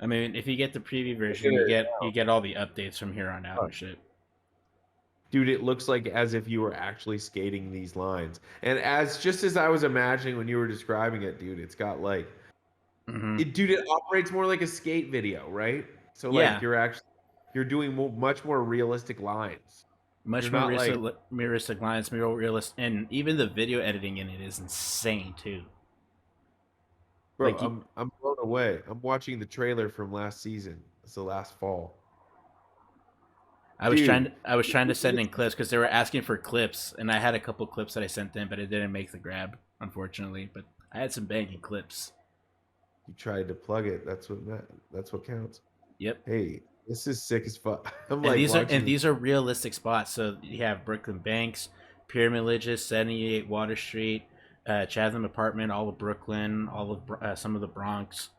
I mean, if you get the preview version, Look at you get all the updates from here on out and shit. Dude, it looks like as if you were actually skating these lines. And just as I was imagining when you were describing it, dude, it's got like it operates more like a skate video, right? So Yeah. like you're doing much more realistic lines. Much You're more not like, realistic lines, more realist, and even the video editing in it is insane too. bro, Like I'm blown away. I'm watching the trailer from last season. It's the last fall. I was trying to send in clips because they were asking for clips, and I had a couple clips that I sent in, but it didn't make the grab, unfortunately. But I had some banging clips. You tried to plug it. That's what counts. Yep. Hey, this is sick as fuck. These are realistic spots. So you have Brooklyn Banks, Pyramid Ridges, 78 Water Street, Chatham Apartment, all of Brooklyn, all of some of the Bronx.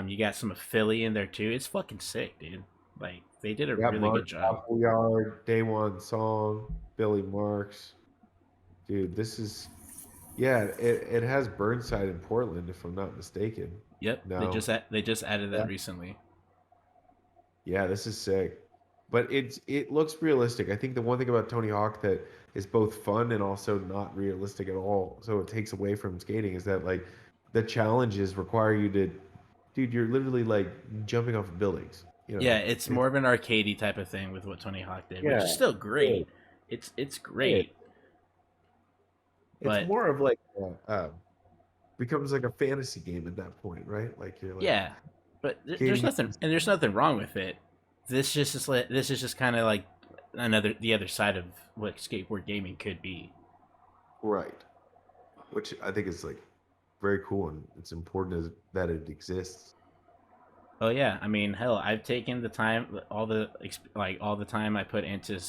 You got some of Philly in there too. It's fucking sick, dude. Like they did a really good job. Yard, Day One Song, Billy Marks. Dude, this is it has Burnside in Portland, if I'm not mistaken. Yep. No. They just added that recently. Yeah, this is sick. But it looks realistic. I think the one thing about Tony Hawk that is both fun and also not realistic at all, so it takes away from skating, is that like the challenges require you to, dude, you're literally like jumping off of buildings. You know? Yeah, it's more of an arcadey type of thing with what Tony Hawk did, which Yeah, is still great. It's great. But it's more of like becomes like a fantasy game at that point, right? Like you're like, yeah, but there's nothing wrong with it. This is just kind of like the other side of what skateboard gaming could be. right? Which I think is like very cool, and it's important that it exists. Oh yeah, I mean, hell, I've taken the time, all the time I put into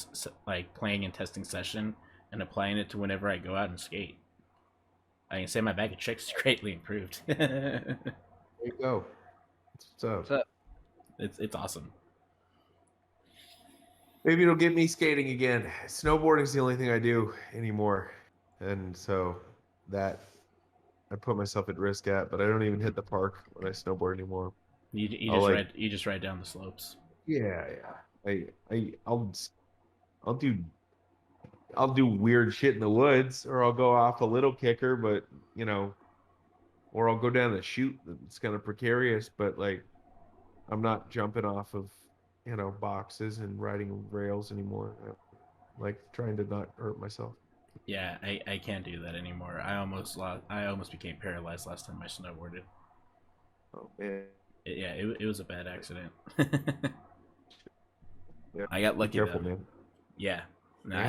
like playing and testing session and applying it to whenever I go out and skate. I can say my bag of tricks is greatly improved. There you go. What's up? It's awesome. Maybe it'll get me skating again. Snowboarding is the only thing I do anymore, and so that I put myself at risk at. But I don't even hit the park when I snowboard anymore. You just ride down the slopes. Yeah. I'll do weird shit in the woods, or I'll go off a little kicker, but or I'll go down a chute that's kind of precarious, but like I'm not jumping off of boxes and riding rails anymore. I like trying to not hurt myself. Yeah, I can't do that anymore. I almost became paralyzed last time I snowboarded. Oh man. It was a bad accident. Yeah, I got lucky. Be careful, man. Yeah. No, Yeah. I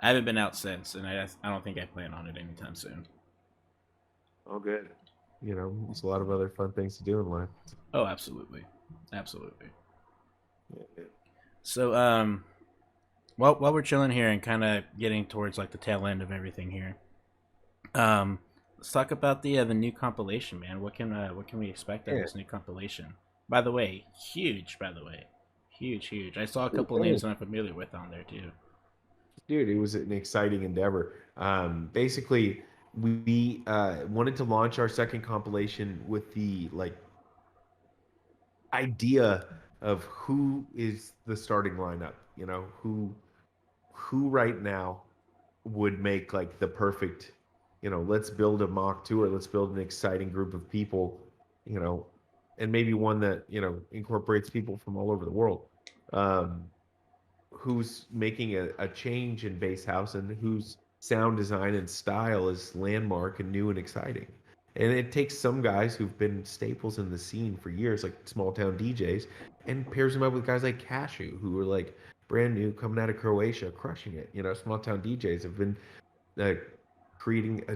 haven't been out since, and I don't think I plan on it anytime soon. Oh, good. There's a lot of other fun things to do in life. Oh, absolutely. Yeah. So, while we're chilling here and kind of getting towards like the tail end of everything here, let's talk about the new compilation, man. What can we expect out of this new compilation? By the way, huge. Huge. I saw a couple names that I'm familiar with on there too. Dude, it was an exciting endeavor. Basically, we wanted to launch our second compilation with the idea of who is the starting lineup. Who right now would make like the perfect, let's build a mock tour, let's build an exciting group of people, you know, and maybe one that, incorporates people from all over the world, um, who's making a change in bass house and whose sound design and style is landmark and new and exciting. And it takes some guys who've been staples in the scene for years, like small town DJs, and pairs them up with guys like Cashew, who are like brand new, coming out of Croatia, crushing it. Small town DJs have been uh, creating a